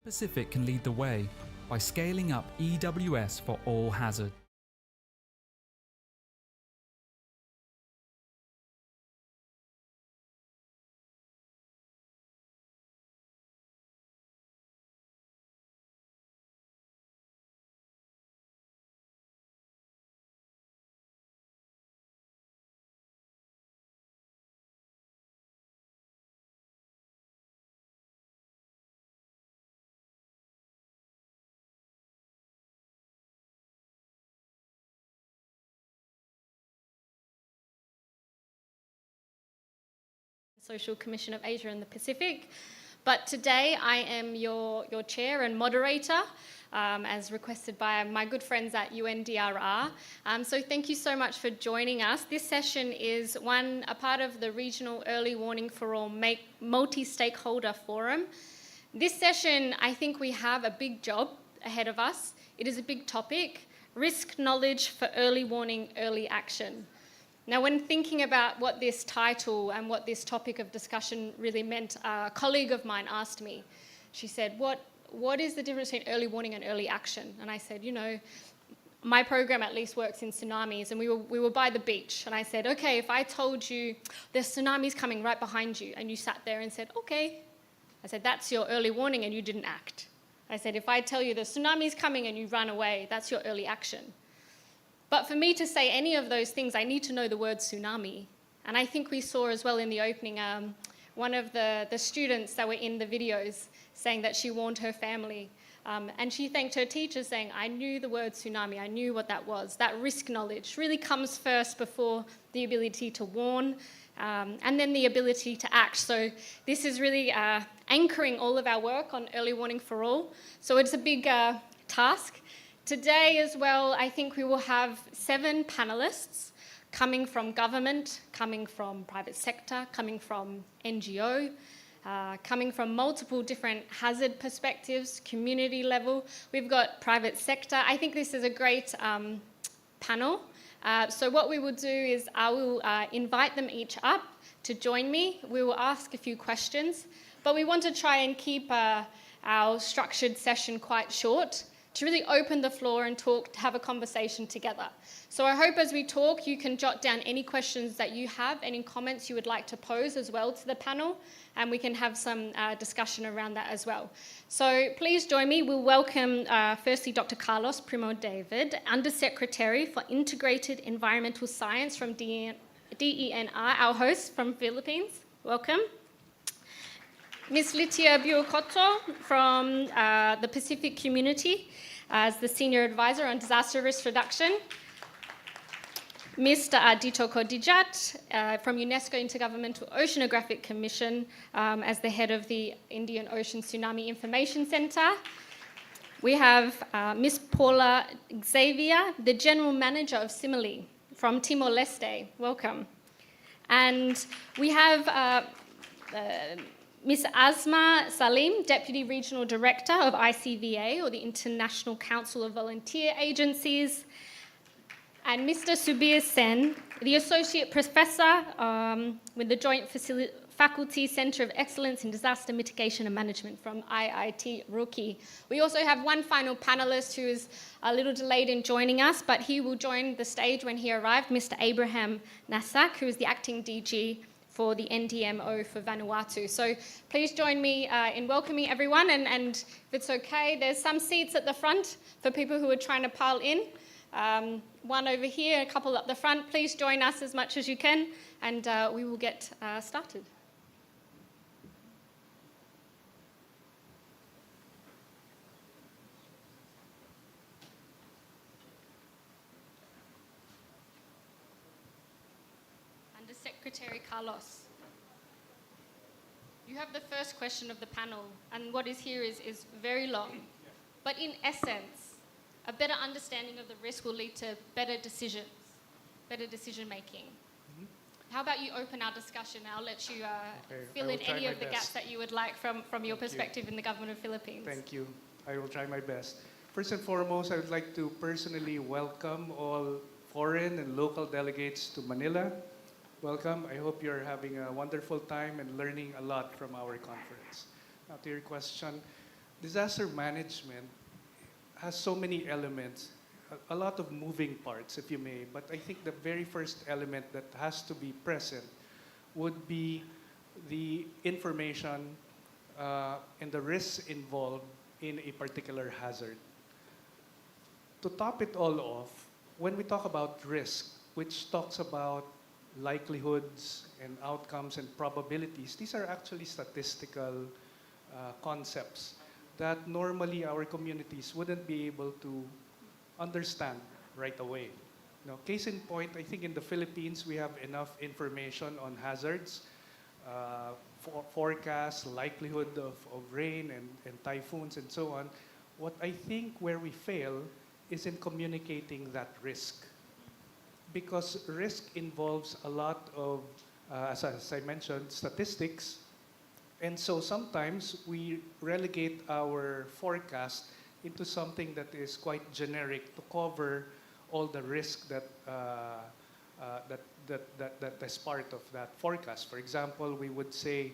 Pacific can lead the way by scaling up EWS for all hazard. Social Commission of Asia and the Pacific. But today I am your chair and moderator, as requested by my good friends at UNDRR. So thank you so much for joining us. This session is a part of the Regional Early Warning for All Multi-Stakeholder Forum. This session, I think we have a big job ahead of us. It is a big topic: risk knowledge for early warning, early action. Now, when thinking about what this title and what this topic of discussion really meant, a colleague of mine asked me, she said, what is the difference between early warning and early action? And I said, my program at least works in tsunamis, and we were by the beach. And I said, okay, if I told you there's tsunamis coming right behind you, and you sat there and said, okay. I said, that's your early warning and you didn't act. I said, if I tell you there's tsunamis coming and you run away, that's your early action. But for me to say any of those things, I need to know the word tsunami. And I think we saw as well in the opening, one of the students that were in the videos saying that she warned her family. And she thanked her teacher, saying, I knew the word tsunami, I knew what that was. That risk knowledge really comes first before the ability to warn, and then the ability to act. So this is really anchoring all of our work on early warning for all. So it's a big task. Today as well, I think we will have 7 panelists coming from government, coming from private sector, coming from NGO, coming from multiple different hazard perspectives, community level. We've got private sector. I think this is a great panel. So what we will do is I will invite them each up to join me. We will ask a few questions, but we want to try and keep our structured session quite short, to really open the floor and talk, to have a conversation together. So I hope as we talk, you can jot down any questions that you have, any comments you would like to pose as well to the panel, and we can have some discussion around that as well. So please join me. We'll welcome firstly Dr. Carlos Primo David, Undersecretary for Integrated Environmental Science from DENR, our host from Philippines. Welcome. Ms. Litia Buokoto from the Pacific Community as the Senior Advisor on Disaster Risk Reduction. Mr. Adito Kodijat from UNESCO Intergovernmental Oceanographic Commission as the head of the Indian Ocean Tsunami Information Center. We have Ms. Paula Xavier, the General Manager of Simile from Timor-Leste. Welcome. And we have Ms. Asma Salim, Deputy Regional Director of ICVA, or the International Council of Volunteer Agencies, and Mr. Subir Sen, the Associate Professor with the Joint Faculty Center of Excellence in Disaster Mitigation and Management from IIT Roorkee. We also have one final panelist who is a little delayed in joining us, but he will join the stage when he arrived, Mr. Abraham Nassak, who is the Acting DG for the NDMO for Vanuatu. So please join me in welcoming everyone, and if it's okay, there's some seats at the front for people who are trying to pile in. One over here, a couple up the front. Please join us as much as you can, and we will get started. Secretary Carlos, you have the first question of the panel, and what is here is very long. But in essence, a better understanding of the risk will lead to better decisions, better decision making. Mm-hmm. How about you open our discussion? I'll let you fill in any of the gaps that you would like from your perspective in the government of Philippines. Thank you. I will try my best. First and foremost, I would like to personally welcome all foreign and local delegates to Manila. Welcome. I hope you're having a wonderful time and learning a lot from our conference. Now to your question, disaster management has so many elements, a lot of moving parts, if you may. But I think the very first element that has to be present would be the information and the risks involved in a particular hazard. To top it all off, when we talk about risk, which talks about likelihoods and outcomes and probabilities, these are actually statistical concepts that normally our communities wouldn't be able to understand right away. Now, case in point, I think in the Philippines we have enough information on hazards, forecasts, likelihood of rain and typhoons and so on. What I think where we fail is in communicating that risk. Because risk involves a lot of, as I mentioned, statistics. And so sometimes we relegate our forecast into something that is quite generic to cover all the risk that is part of that forecast. For example, we would say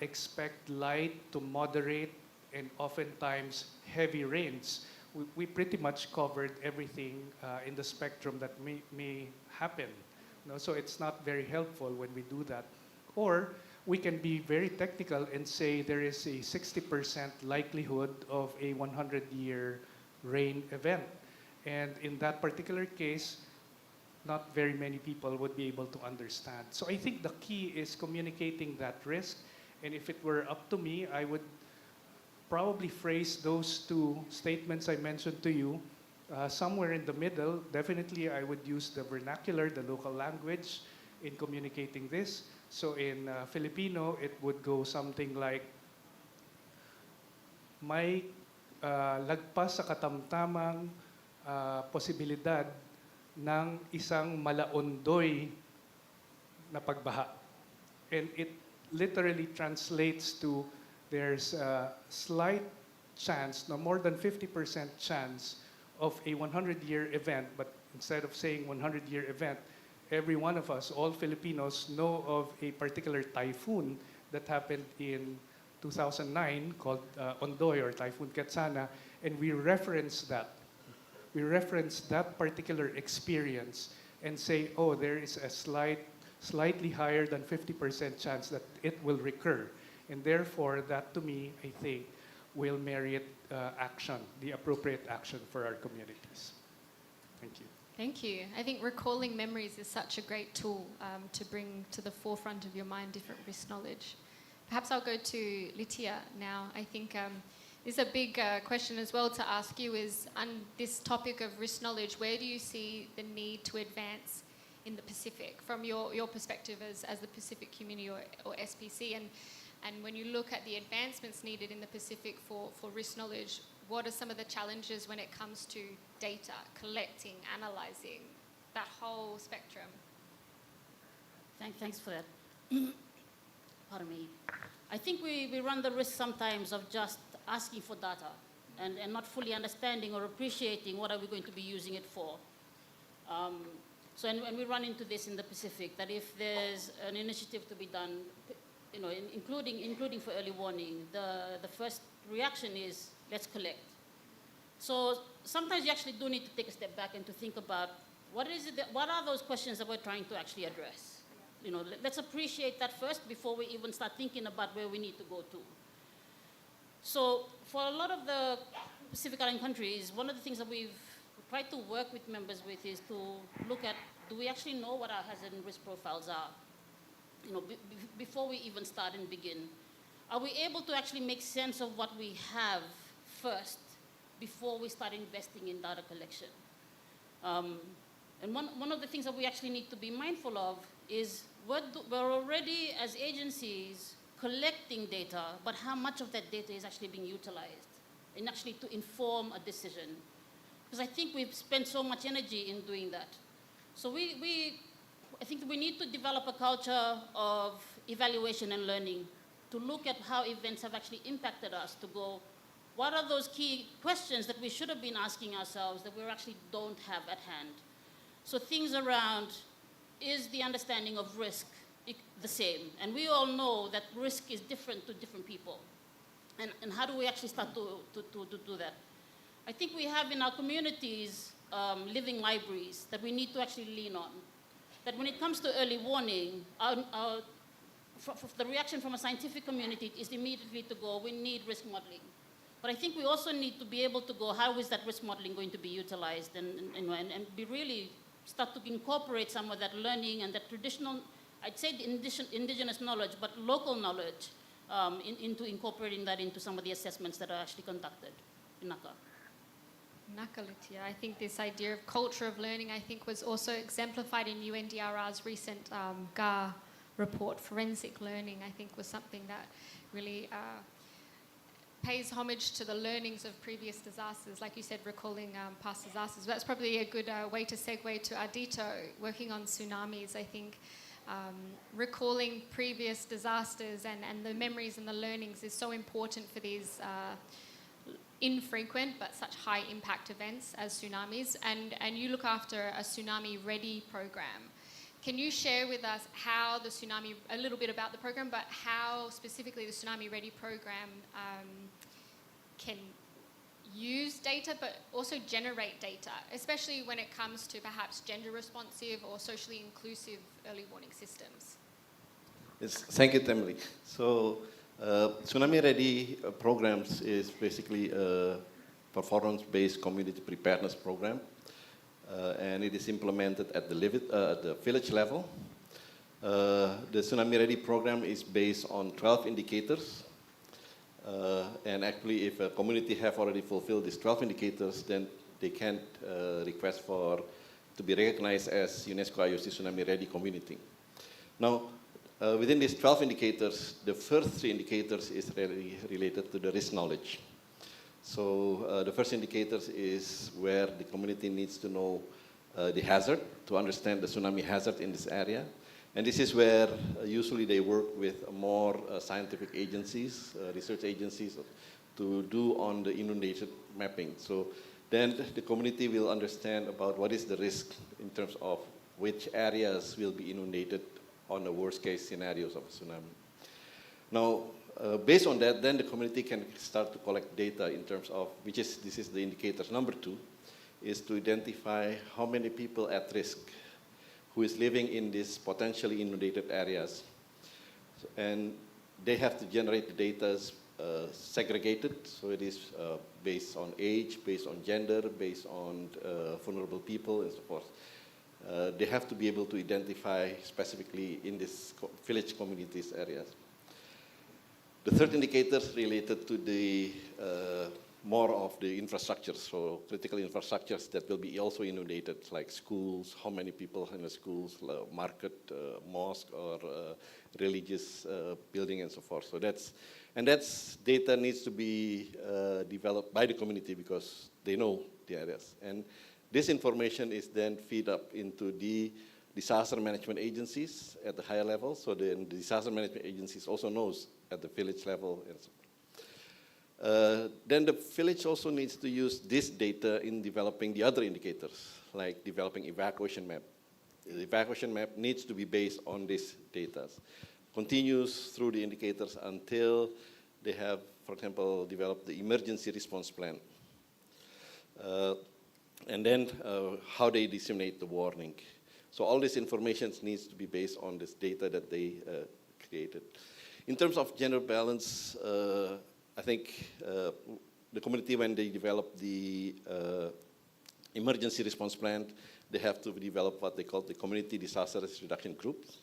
expect light to moderate and oftentimes heavy rains. We pretty much covered everything in the spectrum that may happen. So it's not very helpful when we do that. Or we can be very technical and say there is a 60% likelihood of a 100-year rain event. And in that particular case, not very many people would be able to understand. So I think the key is communicating that risk. And if it were up to me, I would probably phrase those two statements I mentioned to you somewhere in the middle. Definitely, I would use the vernacular, the local language, in communicating this. So in Filipino, it would go something like, may lagpas sa katamtamang posibilidad ng isang malaondoy na pagbaha. And it literally translates to there's a slight chance, no more than 50% chance of a 100-year event, but instead of saying 100-year event, every one of us, all Filipinos, know of a particular typhoon that happened in 2009 called Ondoy or Typhoon Quetzana, and we reference that. We reference that particular experience and say, oh, there is a slightly higher than 50% chance that it will recur. And therefore, that to me, I think, will merit action, the appropriate action for our communities. Thank you. Thank you. I think recalling memories is such a great tool to bring to the forefront of your mind different risk knowledge. Perhaps I'll go to Litia now. I think this is a big question as well to ask you is, on this topic of risk knowledge, where do you see the need to advance in the Pacific from your perspective as the Pacific Community or SPC? And when you look at the advancements needed in the Pacific for risk knowledge, what are some of the challenges when it comes to data, collecting, analyzing, that whole spectrum? Thanks for that. Pardon me. I think we run the risk sometimes of just asking for data and not fully understanding or appreciating what are we going to be using it for. And we run into this in the Pacific, that if there's an initiative to be done, including for early warning, the first reaction is, let's collect. So sometimes you actually do need to take a step back and to think about what are those questions that we're trying to actually address. Let's appreciate that first before we even start thinking about where we need to go to. So for a lot of the Pacific Island countries, one of the things that we've tried to work with members with is to look at, do we actually know what our hazard and risk profiles are? Before we even start and begin. Are we able to actually make sense of what we have first before we start investing in data collection? And one of the things that we actually need to be mindful of is we're already, as agencies, collecting data, but how much of that data is actually being utilized and actually to inform a decision? Because I think we've spent so much energy in doing that. So I think we need to develop a culture of evaluation and learning to look at how events have actually impacted us, to go, what are those key questions that we should have been asking ourselves that we actually don't have at hand? So things around, is the understanding of risk the same? And we all know that risk is different to different people. And how do we actually start to do that? I think we have in our communities living libraries that we need to actually lean on. That when it comes to early warning, the reaction from a scientific community is immediately to go, we need risk modeling. But I think we also need to be able to go, how is that risk modeling going to be utilized and be really start to incorporate some of that learning and that traditional, I'd say the indigenous knowledge, but local knowledge into incorporating that into some of the assessments that are actually conducted in Naka. Nakalitia. I think this idea of culture of learning, I think, was also exemplified in UNDRR's recent GAR report. Forensic learning, I think, was something that really pays homage to the learnings of previous disasters, like you said, recalling past disasters. That's probably a good way to segue to Ardito, working on tsunamis. I think recalling previous disasters and the memories and the learnings is so important for these infrequent but such high impact events as tsunamis. And you look after a tsunami ready program. Can you share with us how the tsunami, a little bit about the program, but how specifically the Tsunami Ready program can use data but also generate data, especially when it comes to perhaps gender responsive or socially inclusive early warning systems? Yes, thank you, Emily. So, Tsunami Ready programs is basically a performance-based community preparedness program. And it is implemented at the village level. The Tsunami Ready program is based on 12 indicators. And actually, if a community have already fulfilled these 12 indicators, then they can request to be recognized as UNESCO IOC Tsunami Ready community. Now, within these 12 indicators, the first 3 indicators is really related to the risk knowledge. So the first indicators is where the community needs to know the hazard, to understand the tsunami hazard in this area. And this is where usually they work with more scientific agencies, research agencies, to do on the inundation mapping. So then the community will understand about what is the risk in terms of which areas will be inundated on the worst case scenarios of a tsunami. Now, based on that, then the community can start to collect data in terms of, this is the indicators. Number 2 is to identify how many people at risk who is living in these potentially inundated areas. And they have to generate the data segregated, so it is based on age, based on gender, based on vulnerable people, and so forth. They have to be able to identify specifically in this village communities areas. The third indicator is related to the more of the infrastructures, so critical infrastructures that will be also inundated, like schools, how many people in the schools, market, mosque, or religious building, and so forth. So that's data needs to be developed by the community because they know the areas. And this information is then feed up into the disaster management agencies at the higher level. So the disaster management agencies also knows at the village level. And so then the village also needs to use this data in developing the other indicators, like developing evacuation map. The evacuation map needs to be based on these data. Continues through the indicators until they have, for example, developed the emergency response plan. And then how they disseminate the warning. So all this information needs to be based on this data that they created. In terms of gender balance, I think the community, when they develop the emergency response plan, they have to develop what they call the community disaster risk reduction groups.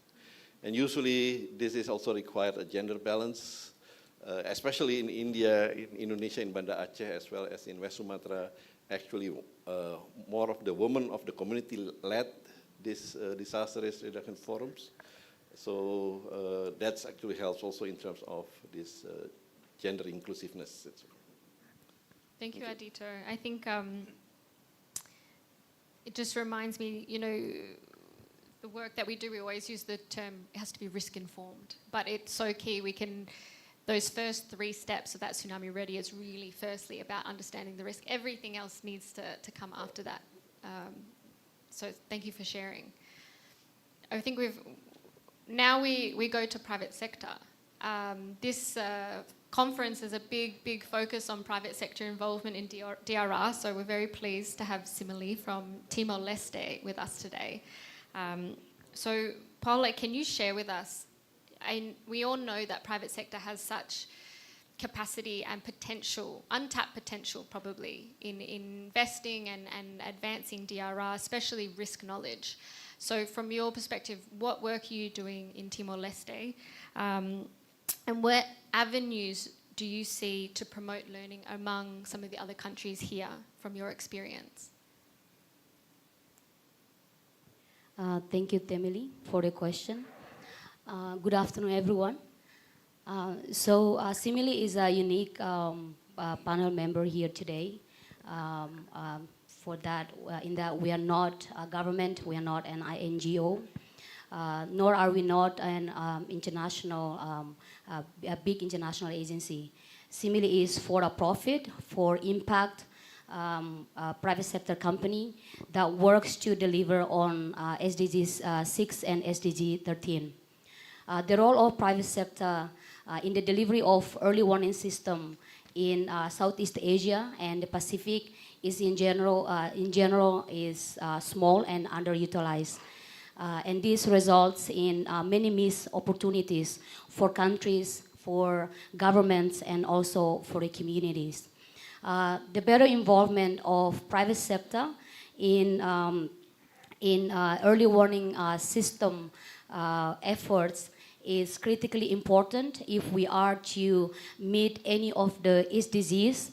And usually this is also required a gender balance, especially in India, in Indonesia, in Banda Aceh, as well as in West Sumatra. Actually, more of the women of the community led these disaster risk reduction forums. So that actually helps also in terms of this gender inclusiveness. Thank you, Ardito. I think it just reminds me, you know, the work that we do, we always use the term, it has to be risk informed, but it's so key. Those first 3 steps of that Tsunami Ready is really firstly about understanding the risk. Everything else needs to come after that. So thank you for sharing. I think now we go to private sector. This conference, there's a big focus on private sector involvement in DRR, so we're very pleased to have Simile from Timor-Leste with us today. So, Paula, can you share with us, and we all know that private sector has such capacity and potential, untapped potential probably, in investing and advancing DRR, especially risk knowledge. So from your perspective, what work are you doing in Timor-Leste? And what avenues do you see to promote learning among some of the other countries here from your experience? Thank you, Temily, for the question. Good afternoon, everyone. Simile is a unique panel member here today. In that we are not a government, we are not an NGO, nor are we not an a big international agency. Simile is for a profit, for impact, private sector company that works to deliver on SDGs 6 and SDG 13. The role of private sector in the delivery of early warning system in Southeast Asia and the Pacific is in general is small and underutilized. And this results in many missed opportunities for countries, for governments, and also for the communities. The better involvement of private sector in early warning system efforts is critically important if we are to meet any of the SDGs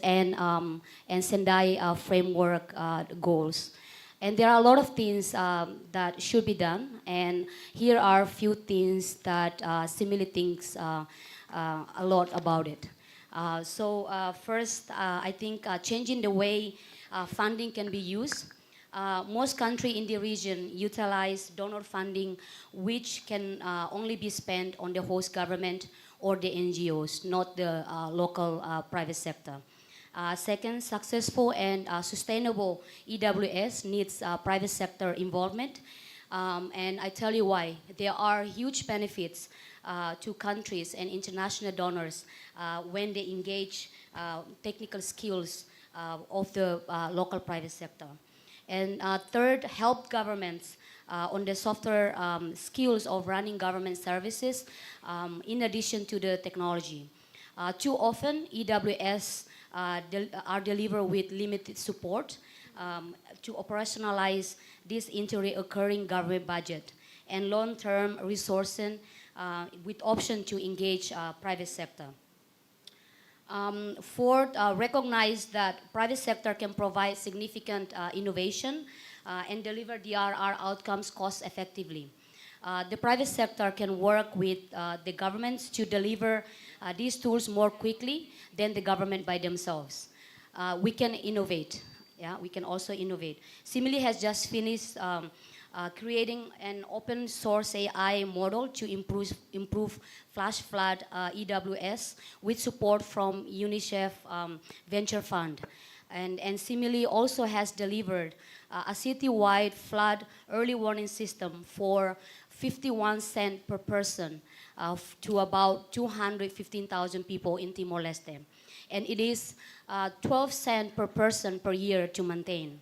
and Sendai framework goals. And there are a lot of things that should be done, and here are a few things that Simile thinks a lot about it. First, I think changing the way funding can be used. Most countries in the region utilize donor funding, which can only be spent on the host government or the NGOs, not the local private sector. Second, successful and sustainable EWS needs private sector involvement. And I tell you why. There are huge benefits to countries and international donors when they engage technical skills of the local private sector. And third, help governments on the software skills of running government services in addition to the technology. Too often, EWS are delivered with limited support to operationalize this interrecurring government budget and long-term resourcing with option to engage private sector. Fourth, recognize that private sector can provide significant innovation and deliver DRR outcomes cost effectively. The private sector can work with the governments to deliver these tools more quickly than the government by themselves. We can innovate. Yeah, we can also innovate. Simile has just finished creating an open source AI model to improve flash flood EWS with support from UNICEF Venture Fund. And Simile also has delivered a citywide flood early warning system for 51 cents per person to about 215,000 people in Timor-Leste. And it is 12 cents per person per year to maintain.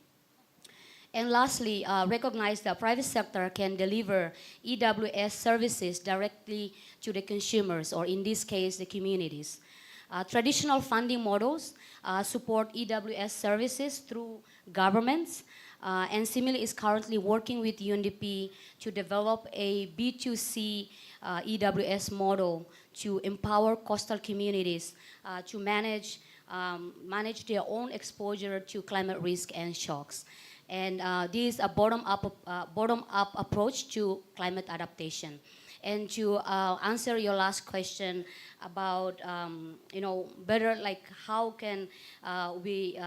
And lastly, recognize that private sector can deliver EWS services directly to the consumers, or in this case, the communities. Traditional funding models support EWS services through governments, and Simile is currently working with UNDP to develop a B2C EWS model to empower coastal communities to manage their own exposure to climate risk and shocks. And this is a bottom-up approach to climate adaptation. And to answer your last question about, better like how can we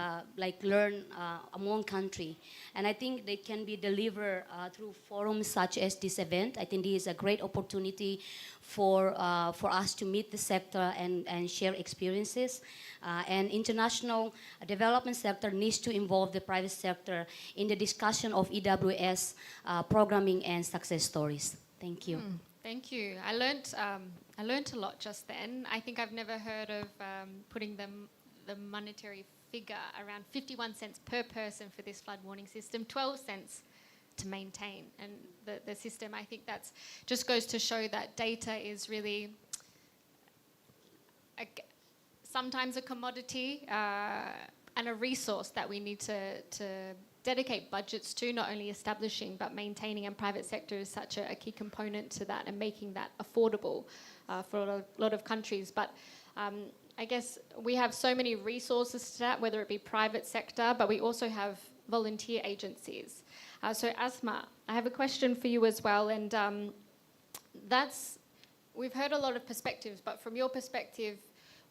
learn among country, and I think they can be delivered through forums such as this event. I think this is a great opportunity for us to meet the sector and share experiences. And international development sector needs to involve the private sector in the discussion of EWS programming and success stories. Thank you. Thank you. I learned I learnt a lot just then. I think I've never heard of putting the monetary figure around 51 cents per person for this flood warning system, 12 cents to maintain. And the system, I think that's just goes to show that data is really sometimes a commodity and a resource that we need to dedicate budgets to, not only establishing but maintaining, and private sector is such a key component to that and making that affordable for a lot of countries. But I guess we have so many resources to that, whether it be private sector, but we also have volunteer agencies. So Asma, I have a question for you as well, and we've heard a lot of perspectives, but from your perspective,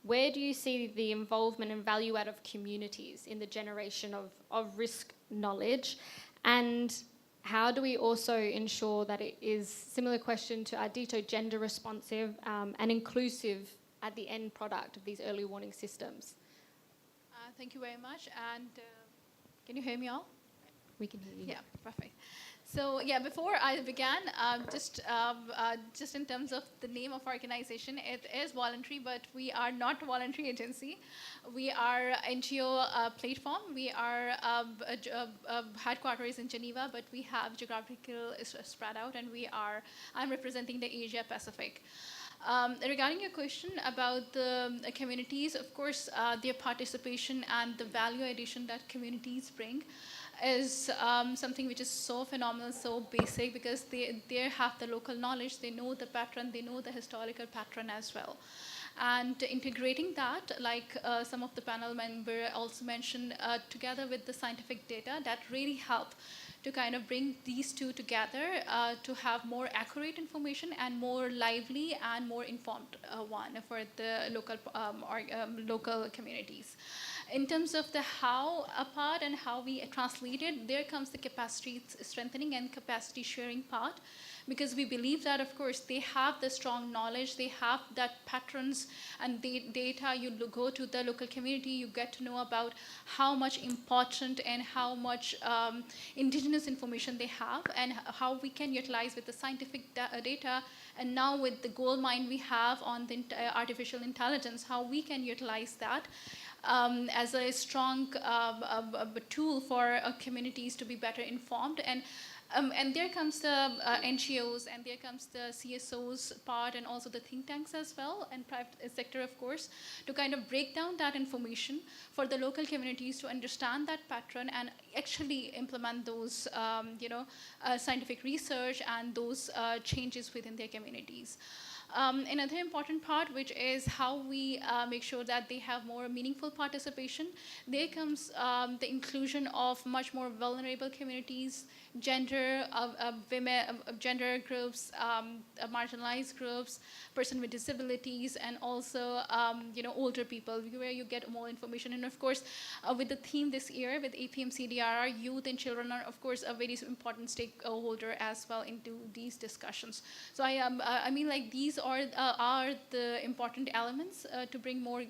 where do you see the involvement and value add of communities in the generation of risk knowledge? And how do we also ensure that it is, similar question to Ardito, gender responsive and inclusive at the end product of these early warning systems? Thank you very much. And can you hear me all? We can hear you. Yeah, perfect. So yeah, before I began, just in terms of the name of our organization, it is voluntary, but we are not a voluntary agency. We are NGO platform. We are headquarters in Geneva, but we have geographical spread out, and I'm representing the Asia Pacific. Regarding your question about the communities, of course, their participation and the value addition that communities bring is something which is so phenomenal, so basic, because they have the local knowledge, they know the pattern, they know the historical pattern as well. And integrating that, like some of the panel members also mentioned, together with the scientific data, that really help to kind of bring these two together to have more accurate information and more lively and more informed one for the local communities. In terms of the how part and how we translate it, there comes the capacity strengthening and capacity sharing part, because we believe that, of course, they have the strong knowledge, they have that patterns and the data. You go to the local community, you get to know about how much important and how much indigenous information they have, and how we can utilize with the scientific data, and now with the gold mine we have on the artificial intelligence, how we can utilize that as a strong tool for communities to be better informed. And there comes the NGOs, and there comes the CSOs part, and also the think tanks as well, and private sector, of course, to kind of break down that information for the local communities to understand that pattern and actually implement those scientific research and those changes within their communities. Another important part, which is how we make sure that they have more meaningful participation, there comes the inclusion of much more vulnerable communities, gender, women, gender groups, marginalized groups, person with disabilities, and also older people, where you get more information. And of course, with the theme this year with APM-CDRR, youth and children are of course a very important stakeholder as well into these discussions. So I mean, like, these are the important elements to bring more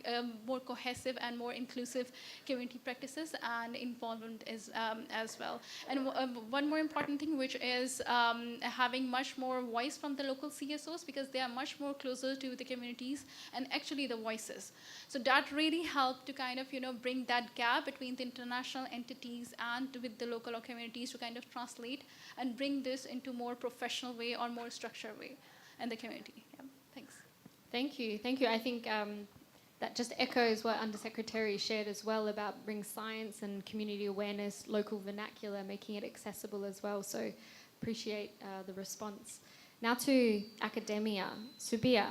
cohesive and more inclusive community practices and involvement as well. And one more important thing, which is having much more voice from the local CSOs, because they are much more closer to the communities and actually the voices. So that really helped to kind of bring that gap between the international entities and with the local communities to kind of translate and bring this into more professional way or more structured way in the community. Yeah. Thanks. Thank you. Thank you. I think that just echoes what Undersecretary shared as well about bring science and community awareness, local vernacular, making it accessible as well. So appreciate the response. Now to academia. Subia,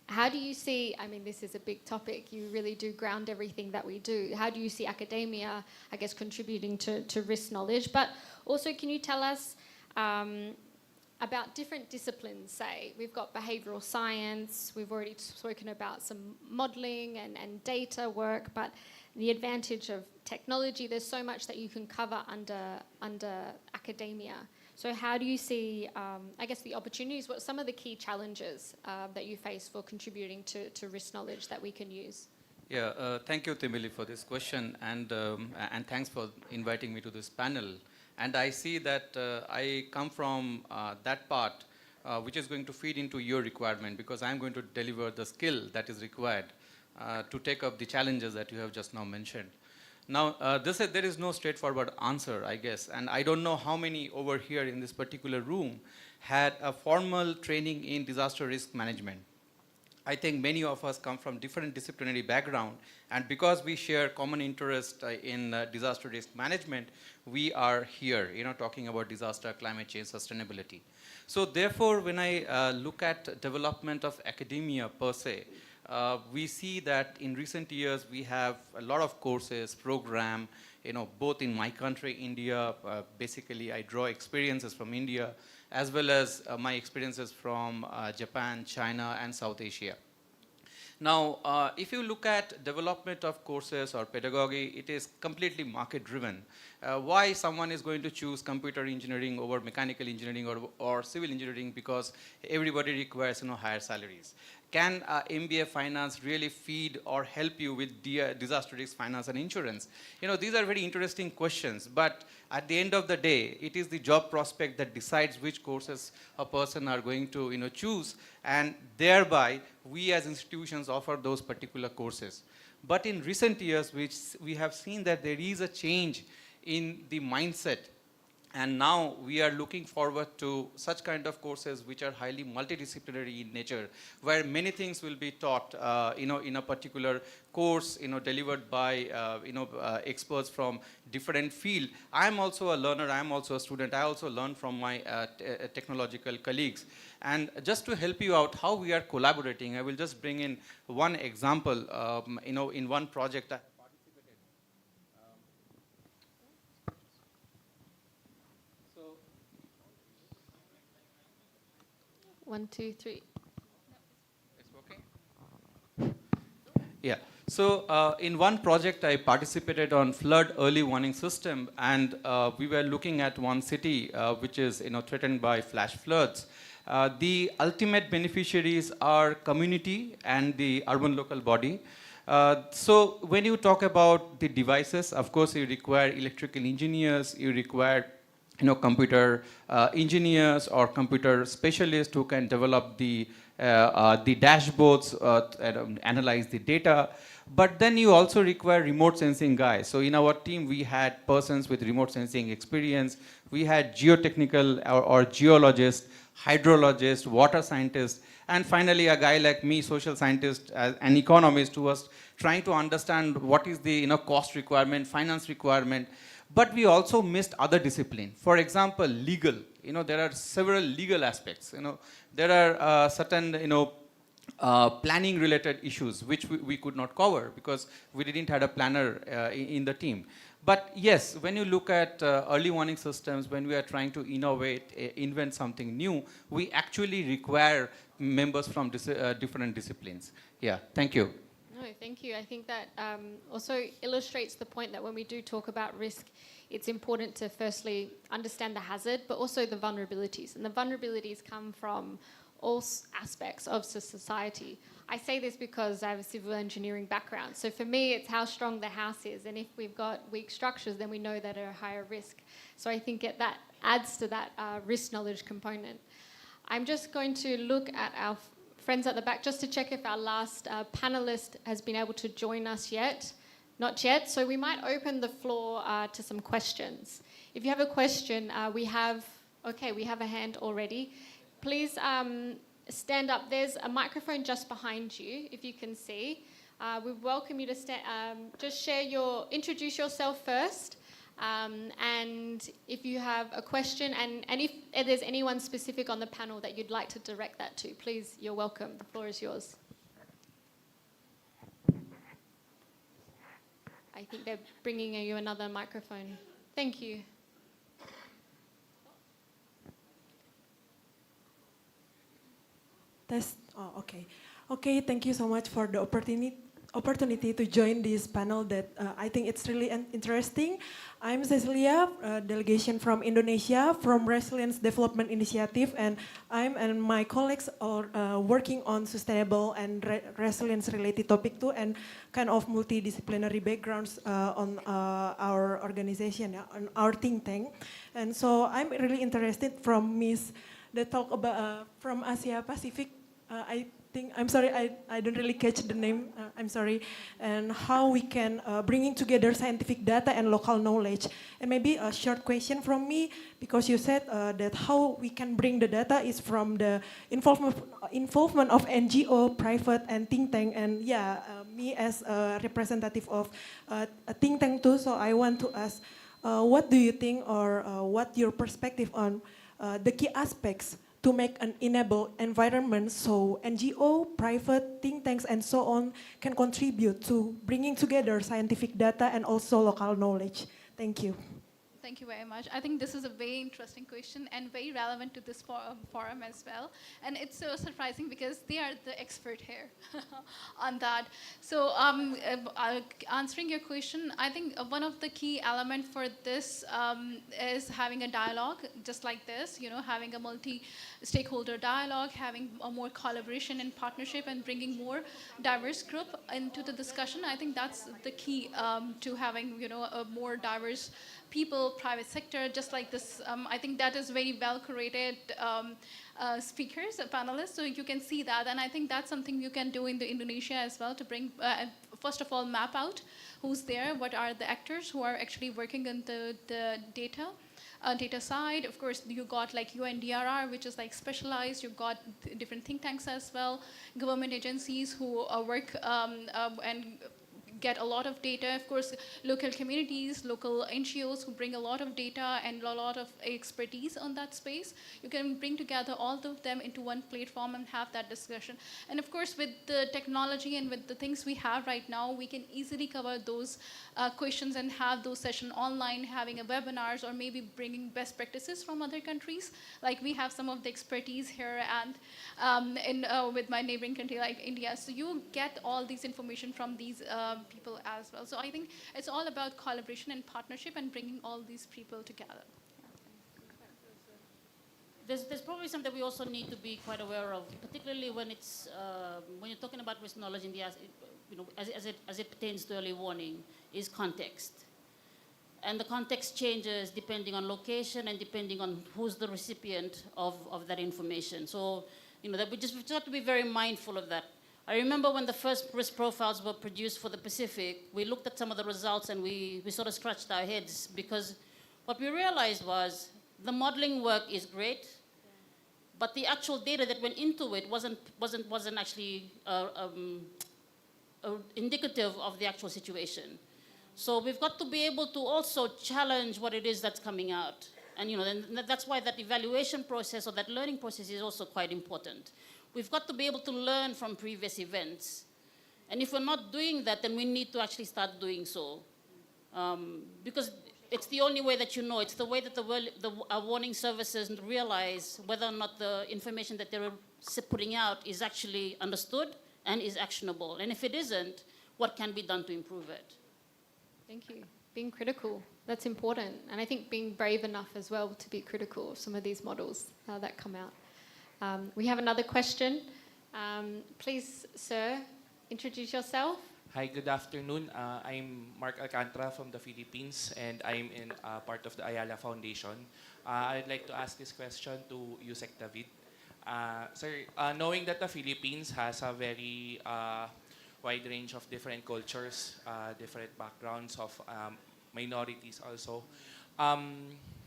how do you see, I mean, this is a big topic, you really do ground everything that we do. How do you see academia, I guess, contributing to risk knowledge? But also, can you tell us about different disciplines, say? We've got behavioral science, we've already spoken about some modeling and data work, but the advantage of technology, there's so much that you can cover under academia. So how do you see, I guess, the opportunities, what some of the key challenges that you face for contributing to risk knowledge that we can use? Yeah, thank you, Timili, for this question, and thanks for inviting me to this panel. And I see that I come from that part which is going to feed into your requirement, because I'm going to deliver the skill that is required to take up the challenges that you have just now mentioned. Now, there is no straightforward answer, I guess, and I don't know how many over here in this particular room had a formal training in disaster risk management. I think many of us come from different disciplinary background, and because we share common interest in disaster risk management, we are here, talking about disaster, climate change, sustainability. So therefore, when I look at development of academia per se, we see that in recent years we have a lot of courses, program, both in my country, India. Basically, I draw experiences from India, as well as my experiences from Japan, China, and South Asia. Now, if you look at development of courses or pedagogy, it is completely market-driven. Why someone is going to choose computer engineering over mechanical engineering or civil engineering? Because everybody requires higher salaries. Can MBA finance really feed or help you with disaster risk finance and insurance? These are very interesting questions, but at the end of the day, it is the job prospect that decides which courses a person are going to choose, and thereby we as institutions offer those particular courses. But in recent years, we have seen that there is a change in the mindset. And now we are looking forward to such kind of courses which are highly multidisciplinary in nature, where many things will be taught, in a particular course, delivered by, experts from different field. I am also a learner. I am also a student. I also learn from my technological colleagues. And just to help you out how we are collaborating, I will just bring in one example. In one project, 1, 2, 3. It's working? Yeah. So in one project, I participated on flood early warning system, and we were looking at one city which is threatened by flash floods. The ultimate beneficiaries are community and the urban local body. So when you talk about the devices, of course, you require electrical engineers, you require computer engineers or computer specialists who can develop the dashboards, analyze the data. But then you also require remote sensing guys. So in our team, we had persons with remote sensing experience. We had geotechnical or geologists, hydrologists, water scientists, and finally a guy like me, social scientist, an economist who was trying to understand what is the cost requirement, finance requirement. But we also missed other disciplines. For example, legal. There are several legal aspects. There are certain planning-related issues which we could not cover because we didn't have a planner in the team. But yes, when you look at early warning systems, when we are trying to innovate, invent something new, we actually require members from different disciplines. Yeah, thank you. No, thank you. I think that also illustrates the point that when we do talk about risk, it's important to firstly understand the hazard, but also the vulnerabilities. And the vulnerabilities come from all aspects of society. I say this because I have a civil engineering background. So for me, it's how strong the house is. And if we've got weak structures, then we know that are a higher risk. So I think that adds to that risk knowledge component. I'm just going to look at our friends at the back just to check if our last panelist has been able to join us yet. Not yet, so we might open the floor to some questions. If you have a question, we have a hand already. Please stand up. There's a microphone just behind you, if you can see. We welcome you to just introduce yourself first. And if you have a question, and if there's anyone specific on the panel that you'd like to direct that to, please, you're welcome. The floor is yours. I think they're bringing you another microphone. Thank you. Test. Oh, okay. Okay, thank you so much for the opportunity to join this panel that I think it's really interesting. I'm Cecilia, delegation from Indonesia, from Resilience Development Initiative, and I'm and my colleagues are working on sustainable and resilience-related topic too, and kind of multidisciplinary backgrounds on our organization, on our think tank. And so I'm really interested from Ms. that talk about from Asia Pacific. I think, I'm sorry, I don't really catch the name, I'm sorry, and how we can bringing together scientific data and local knowledge. And maybe a short question from me, because you said that how we can bring the data is from the involvement of NGO, private, and think tank. And yeah, me as a representative of a think tank too, so I want to ask, what do you think, or what your perspective on the key aspects to make an enable environment so NGO, private, think tanks, and so on can contribute to bringing together scientific data and also local knowledge? Thank you. Thank you very much. I think this is a very interesting question and very relevant to this forum as well. And it's so surprising because they are the expert here on that. So answering your question, I think one of the key elements for this is having a dialogue just like this, you know, having a multi-stakeholder dialogue, having a more collaboration and partnership, and bringing more diverse group into the discussion. I think that's the key to having, you know, a more diverse people, private sector, just like this. I think that is very well curated speakers, panelists, so you can see that. And I think that's something you can do in the Indonesia as well, to bring, first of all, map out who's there, what are the actors who are actually working on the data side. Of course, you got like UNDRR, which is like specialized. You've got different think tanks as well, government agencies who work and get a lot of data. Of course, local communities, local NGOs who bring a lot of data and a lot of expertise on that space. You can bring together all of them into one platform and have that discussion. And of course, with the technology and with the things we have right now, we can easily cover those questions and have those sessions online, having a webinars, or maybe bringing best practices from other countries. Like we have some of the expertise here and with my neighboring country like India. So you get all these information from these people as well. So I think it's all about collaboration and partnership and bringing all these people together. There's probably something we also need to be quite aware of, particularly when it's when you're talking about risk knowledge in the as it pertains to early warning, is context. And the context changes depending on location and depending on who's the recipient of that information. So, you know, that we just have to be very mindful of that. I remember when the first risk profiles were produced for the Pacific, we looked at some of the results and we sort of scratched our heads, because what we realized was the modeling work is great, but the actual data that went into it wasn't actually indicative of the actual situation. So we've got to be able to also challenge what it is that's coming out. And you know, then that's why that evaluation process or that learning process is also quite important. We've got to be able to learn from previous events. And if we're not doing that, then we need to actually start doing so. Because it's the only way that you know. It's the way that the warning services realize whether or not the information that they're putting out is actually understood and is actionable. And if it isn't, what can be done to improve it? Thank you. Being critical, that's important. And I think being brave enough as well to be critical of some of these models that come out. We have another question. Please, sir, introduce yourself. Hi, good afternoon. I'm Mark Alcantara from the Philippines, and I'm in part of the Ayala Foundation. I'd like to ask this question to Yusek David. Sir, knowing that the Philippines has a very wide range of different cultures, different backgrounds of minorities also,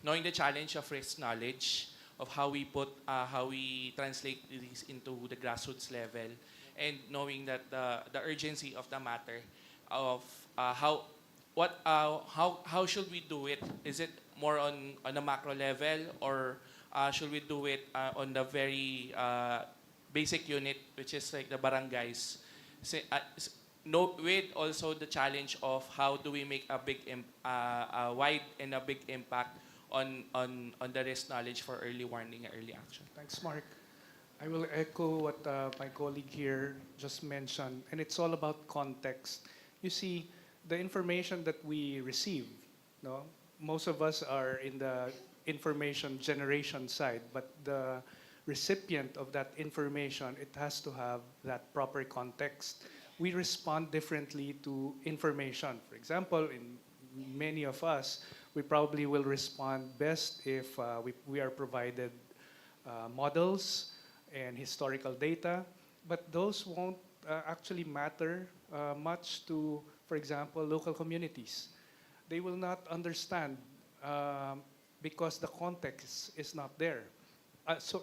knowing the challenge of risk knowledge, of how we translate these into the grassroots level, and knowing that the urgency of the matter of how should we do it? Is it more on a macro level, or should we do it on the very basic unit, which is like the barangays? With also the challenge of how do we make a wide and a big impact on the risk knowledge for early warning and early action. Thanks, Mark. I will echo what my colleague here just mentioned, and it's all about context. You see, the information that we receive, no, most of us are in the information generation side, but the recipient of that information, it has to have that proper context. We respond differently to information. For example, in many of us, we probably will respond best if we are provided models and historical data, but those won't actually matter much to, for example, local communities. They will not understand because the context is not there.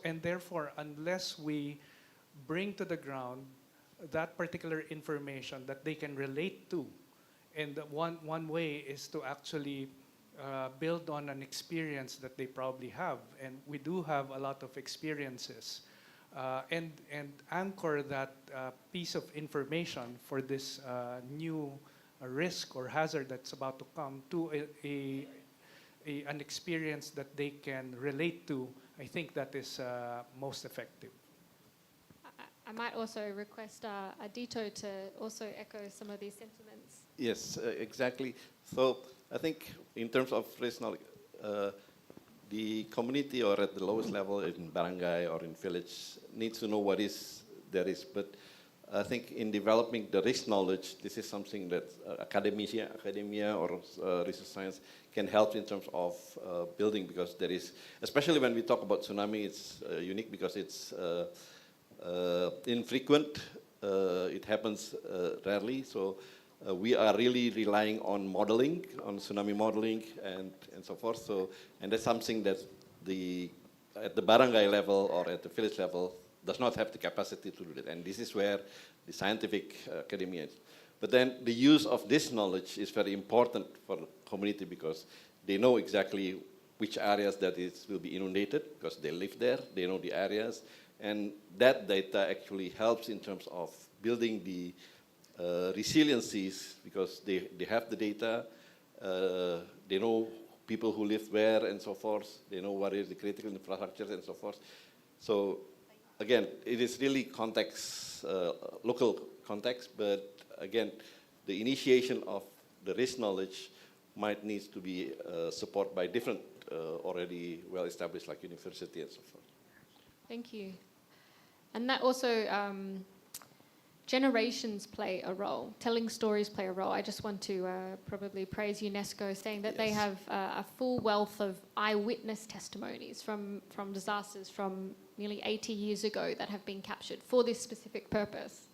And therefore, unless we bring to the ground that particular information that they can relate to, and one way is to actually build on an experience that they probably have, and we do have a lot of experiences, and anchor that piece of information for this new risk or hazard that's about to come to an experience that they can relate to. I think that is most effective. I might also request Adito to also echo some of these sentiments. Yes, exactly. So I think in terms of risk knowledge, the community or at the lowest level in barangay or in village needs to know what there is. But I think in developing the risk knowledge, this is something that academia or research science can help in terms of building, because there is, especially when we talk about tsunami, it's unique because it's infrequent. It happens rarely. So we are really relying on modeling, on tsunami modeling and so forth. So, and that's something that at the barangay level or at the village level does not have the capacity to do that. And this is where the scientific academia is. But then the use of this knowledge is very important for the community, because they know exactly which areas that will be inundated, because they live there, they know the areas. And that data actually helps in terms of building the resiliencies, because they have the data, they know people who live where and so forth, they know what is the critical infrastructure and so forth. So again, it is really context, local context, but again, the initiation of the risk knowledge might need to be supported by different already well-established like university and so forth. Thank you. And that also, generations play a role. Telling stories play a role. I just want to probably praise UNESCO, saying that they have a full wealth of eyewitness testimonies from disasters from nearly 80 years ago that have been captured for this specific purpose.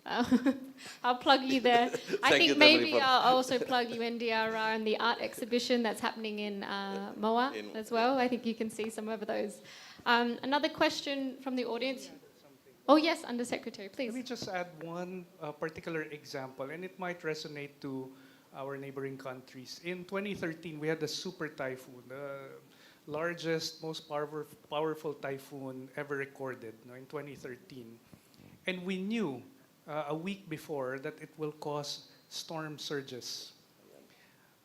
I'll plug you there. I think maybe I'll also plug UNDRR and the art exhibition that's happening in MOA as well. I think you can see some of those. Another question from the audience. Oh yes, Undersecretary, please. Let me just add one particular example, and it might resonate to our neighboring countries. In 2013, we had the super typhoon, the largest, most powerful typhoon ever recorded, in 2013. And we knew a week before that it will cause storm surges.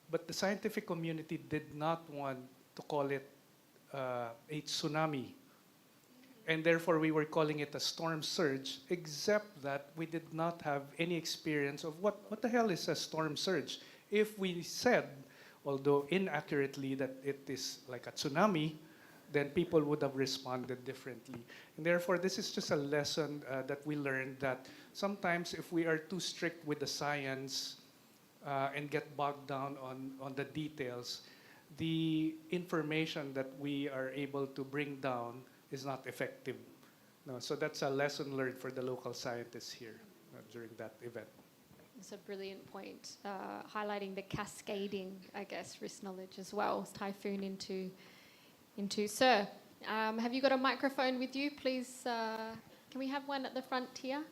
But the scientific community did not want to call it a tsunami. And therefore, we were calling it a storm surge, except that we did not have any experience of what the hell is a storm surge. If we said, although inaccurately, that it is like a tsunami, then people would have responded differently. And therefore, this is just a lesson that we learned, that sometimes if we are too strict with the science and get bogged down on the details, the information that we are able to bring down is not effective. No, so that's a lesson learned for the local scientists here during that event. It's a brilliant point, highlighting the cascading, I guess, risk knowledge as well. Typhoon into Sir. Have you got a microphone with you? Please, can we have one at the front here?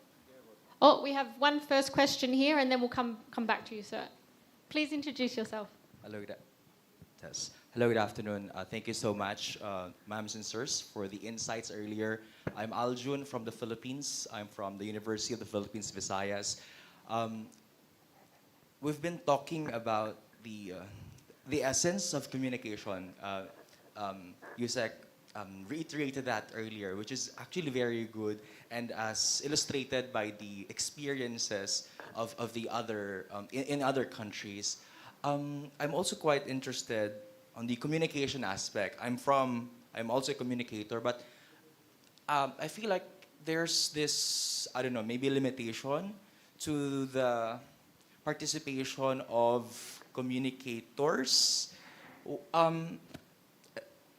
Oh, we have one first question here, and then we'll come back to you, sir. Please introduce yourself. Hello, Hello, good afternoon. Thank you so much, ma'ams and sirs, for the insights earlier. I'm Aljun from the Philippines. I'm from the University of the Philippines, Visayas. We've been talking about the essence of communication. Yusek reiterated that earlier, which is actually very good, and as illustrated by the experiences of the other in other countries. I'm also quite interested on the communication aspect. I'm also a communicator, but I feel like there's this, I don't know, maybe limitation to the participation of communicators.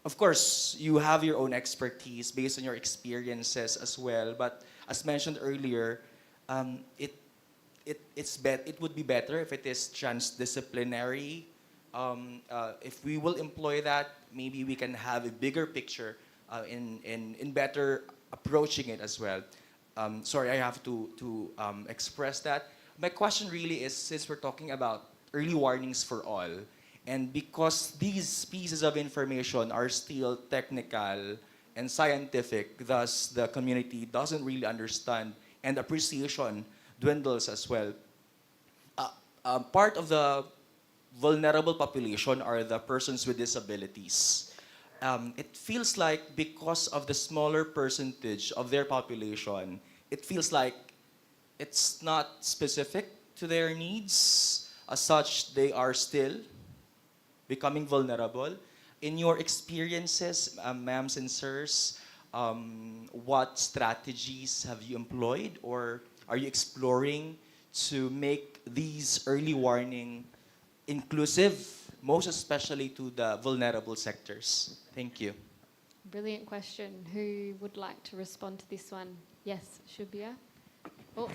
of course, you have your own expertise based on your experiences as well. But as mentioned earlier, it would be better if it is transdisciplinary. If we will employ that, maybe we can have a bigger picture in better approaching it as well. Sorry, I have to express that. My question really is, since we're talking about early warnings for all, and because these pieces of information are still technical and scientific, thus the community doesn't really understand and appreciation dwindles as well. Part of the vulnerable population are the persons with disabilities. It feels like because of the smaller percentage of their population, it feels like it's not specific to their needs. As such, they are still becoming vulnerable. In your experiences, ma'ams and sirs, what strategies have you employed or are you exploring to make these early warning inclusive, most especially to the vulnerable sectors? Thank you. Brilliant question. Who would like to respond to this one? Yes, Shubia. Oh.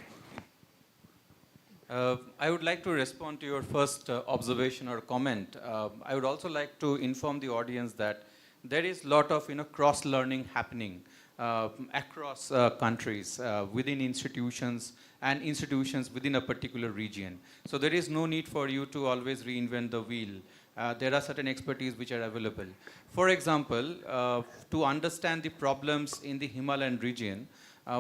I would like to respond to your first observation or comment. I would also like to inform the audience that there is a lot of cross-learning happening across countries, within institutions and institutions within a particular region. So there is no need for you to always reinvent the wheel. There are certain expertise which are available. For example, to understand the problems in the Himalayan region,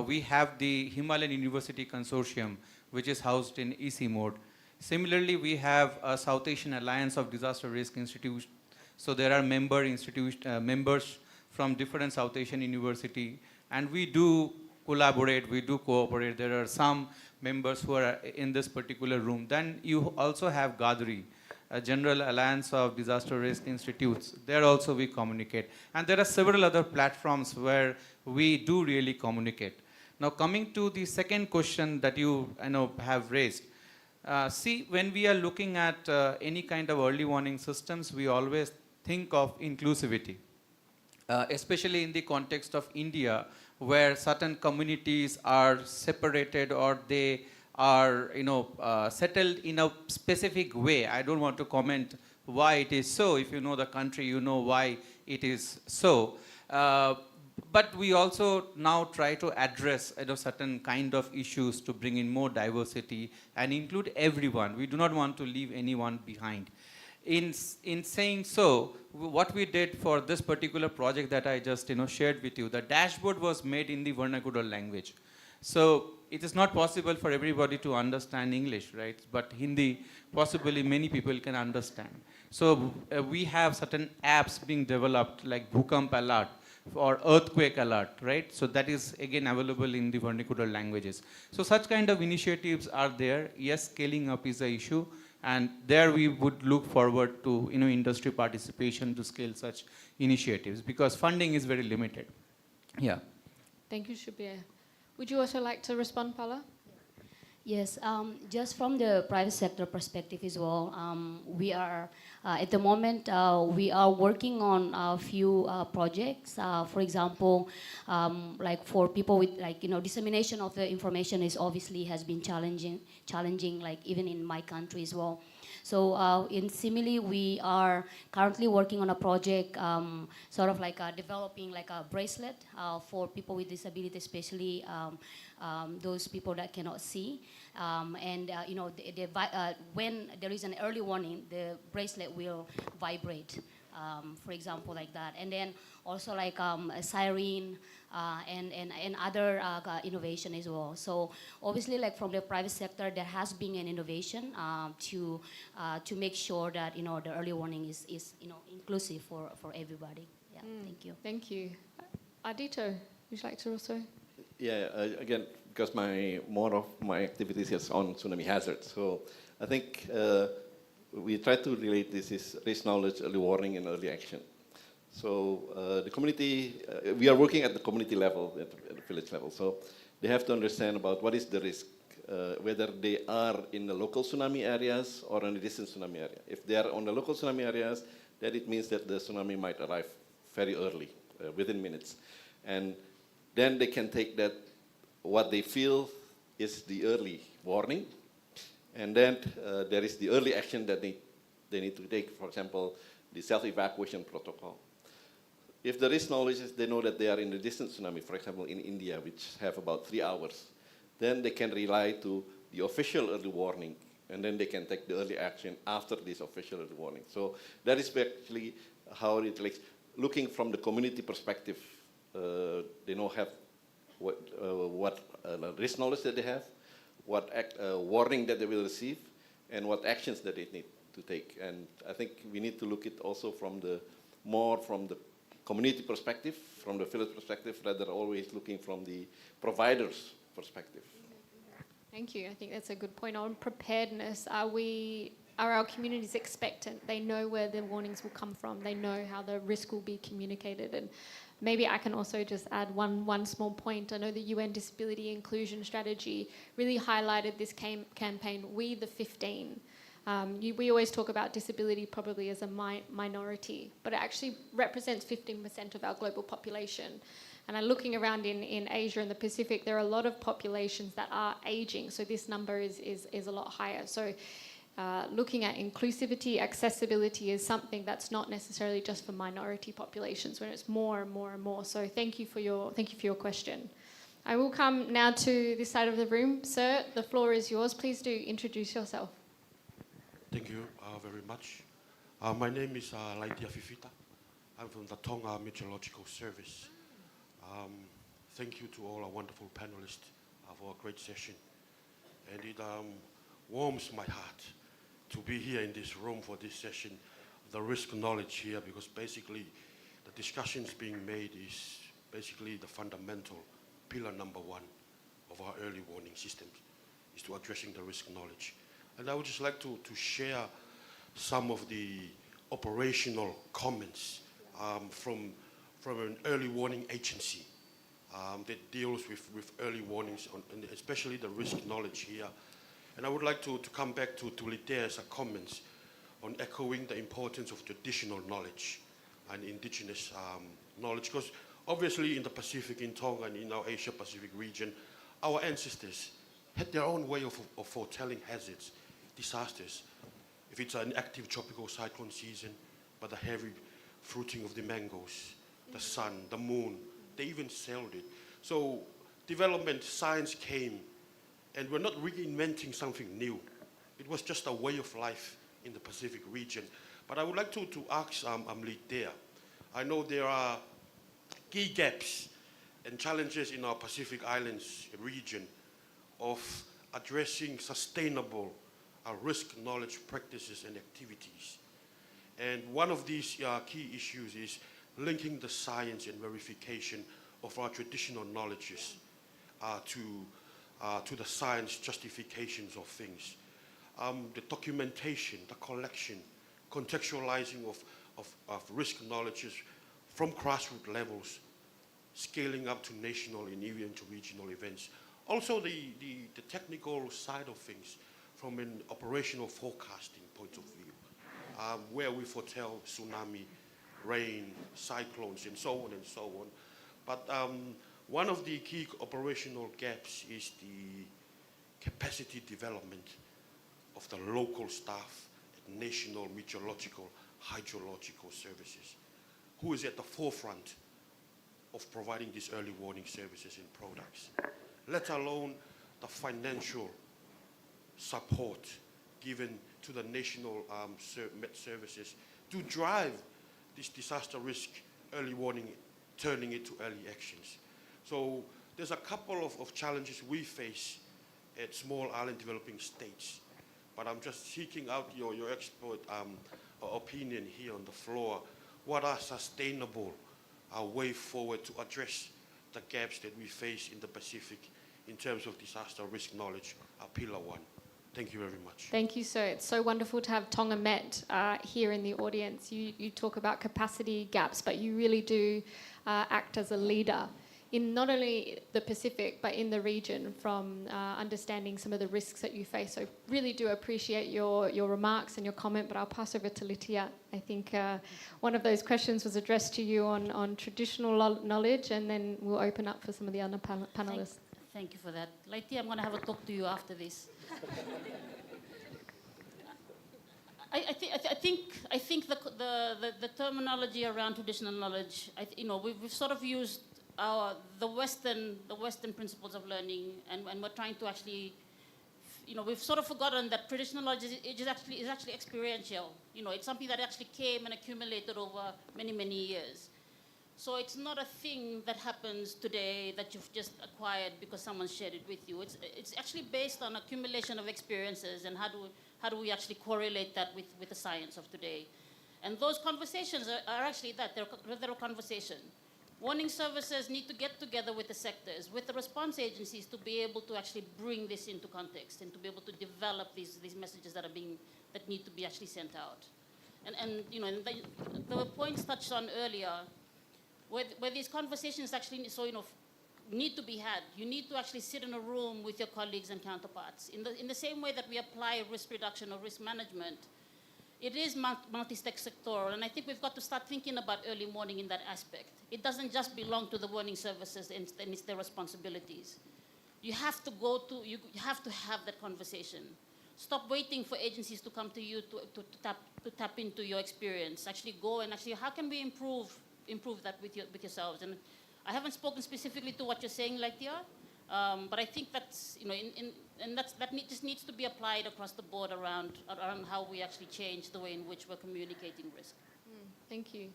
we have the Himalayan University Consortium, which is housed in EC mode. Similarly, we have a South Asian Alliance of Disaster Risk Institutes. So there are members from different South Asian university, and we do collaborate, we do cooperate. There are some members who are in this particular room. Then you also have GADRI, a General Alliance of Disaster Risk Institutes. There also we communicate. And there are several other platforms where we do really communicate. Now coming to the second question that you have raised. See, when we are looking at any kind of early warning systems, we always think of inclusivity, especially in the context of India, where certain communities are separated or they are settled in a specific way. I don't want to comment why it is so. If you know the country, you know why it is so. But we also now try to address certain kind of issues to bring in more diversity and include everyone. We do not want to leave anyone behind. In saying so, what we did for this particular project that I just shared with you, the dashboard was made in the vernacular language. So it is not possible for everybody to understand English, right? But Hindi, possibly many people can understand. So we have certain apps being developed like Bhukamp Alert or Earthquake Alert, right? So that is again available in the vernacular languages. So such kind of initiatives are there. Yes, scaling up is an issue. And there we would look forward to industry participation to scale such initiatives because funding is very limited. Yeah. Thank you, Shubir. Would you also like to respond, Paula? Yes, just from the private sector perspective as well, we are, at the moment, we are working on a few projects. For example, like for people with dissemination of the information is obviously has been challenging like even in my country as well. So in Simile, we are currently working on a project, sort of like developing like a bracelet for people with disability, especially those people that cannot see. When there is an early warning, the bracelet will vibrate, for example, like that. And then also like a siren and other innovation as well. So obviously, like from the private sector, there has been an innovation to make sure that the early warning is inclusive for everybody. Yeah, thank you. Thank you. Ardito, would you like to also? Yeah, again, because more of my activities is on tsunami hazards. So I think we try to relate this is risk knowledge, early warning, and early action. So the community, we are working at the community level, at the village level. So they have to understand about what is the risk, whether they are in the local tsunami areas or in the distant tsunami area. If they are on the local tsunami areas, then it means that the tsunami might arrive very early, within minutes. And then they can take that, what they feel is the early warning, and then there is the early action that they need to take, for example, the self-evacuation protocol. If there is knowledge, they know that they are in a distant tsunami, for example, in India, which have about 3 hours, then they can rely to the official early warning, and then they can take the early action after this official early warning. So that is actually how it relates. Looking from the community perspective, they know what risk knowledge that they have, what warning that they will receive, and what actions that they need to take. And I think we need to look at also from the community perspective, from the village perspective, rather always looking from the provider's perspective. Thank you. I think that's a good point. On preparedness, are our communities expectant? They know where the warnings will come from. They know how the risk will be communicated. And maybe I can also just add one small point. I know the UN Disability Inclusion Strategy really highlighted this campaign, We the 15. We always talk about disability probably as a minority, but it actually represents 15% of our global population. And looking around in Asia and the Pacific, there are a lot of populations that are aging, so this number is a lot higher. So looking at inclusivity, accessibility is something that's not necessarily just for minority populations, when it's more and more and more. So thank you for your question. I will come now to this side of the room. Sir, the floor is yours. Please do introduce yourself. Thank you very much. My name is Laitia Fifita. I'm from the Tonga Meteorological Service. Thank you to all our wonderful panelists for a great session. And it warms my heart to be here in this room for this session, the risk knowledge here, because basically the discussions being made is basically the fundamental pillar number 1 of our early warning systems, is to addressing the risk knowledge. And I would just like to share some of the operational comments from an early warning agency that deals with early warnings, and especially the risk knowledge here. And I would like to come back to Litea's comments on echoing the importance of traditional knowledge and indigenous knowledge, because obviously in the Pacific, in Tonga and in our Asia-Pacific region, our ancestors had their own way of foretelling hazards, disasters. If it's an active tropical cyclone season, but the heavy fruiting of the mangoes, the sun, the moon, they even sailed it. So development, science came, and we're not reinventing something new. It was just a way of life in the Pacific region. But I would like to ask Litea. I know there are key gaps and challenges in our Pacific Islands region of addressing sustainable risk knowledge practices and activities. And one of these key issues is linking the science and verification of our traditional knowledges to the science justifications of things. The documentation, the collection, contextualizing of risk knowledges from grassroots levels, scaling up to national and even to regional events. Also the technical side of things from an operational forecasting point of view, where we foretell tsunami, rain, cyclones, and so on and so on. But one of the key operational gaps is the capacity development of the local staff at national meteorological, hydrological services, who is at the forefront of providing these early warning services and products, let alone the financial support given to the national Met services to drive this disaster risk early warning, turning it to early actions. So there's a couple of challenges we face at small island developing states, but I'm just seeking out your expert opinion here on the floor. What are sustainable way forward to address the gaps that we face in the Pacific in terms of disaster risk knowledge, Pillar 1? Thank you very much. Thank you, sir. It's so wonderful to have Tonga Met here in the audience. You talk about capacity gaps, but you really do act as a leader in not only the Pacific, but in the region from understanding some of the risks that you face. So really do appreciate your remarks and your comment, but I'll pass over to Lithia. I think one of those questions was addressed to you on traditional knowledge, and then we'll open up for some of the other panelists. Thank you for that. Lithia, I'm going to have a talk to you after this. I think the terminology around traditional knowledge, we've sort of used the Western principles of learning, and we're trying to actually, we've sort of forgotten that traditional knowledge is actually experiential. It's something that actually came and accumulated over many, many years. So it's not a thing that happens today that you've just acquired because someone shared it with you. It's actually based on accumulation of experiences, and how do we actually correlate that with the science of today? And those conversations are actually that. They're a conversation. Warning services need to get together with the sectors, with the response agencies, to be able to actually bring this into context and to be able to develop these messages that need to be actually sent out. And the points touched on earlier, where these conversations actually need to be had. You need to actually sit in a room with your colleagues and counterparts. In the same way that we apply risk reduction or risk management, it is multi-sectoral, and I think we've got to start thinking about early warning in that aspect. It doesn't just belong to the warning services and it's their responsibilities. You have to have that conversation. Stop waiting for agencies to come to you to tap into your experience. Actually go and how can we improve that with yourselves? And I haven't spoken specifically to what you're saying, Lithia, but I think that's, that just needs to be applied across the board around how we actually change the way in which we're communicating risk. Thank you.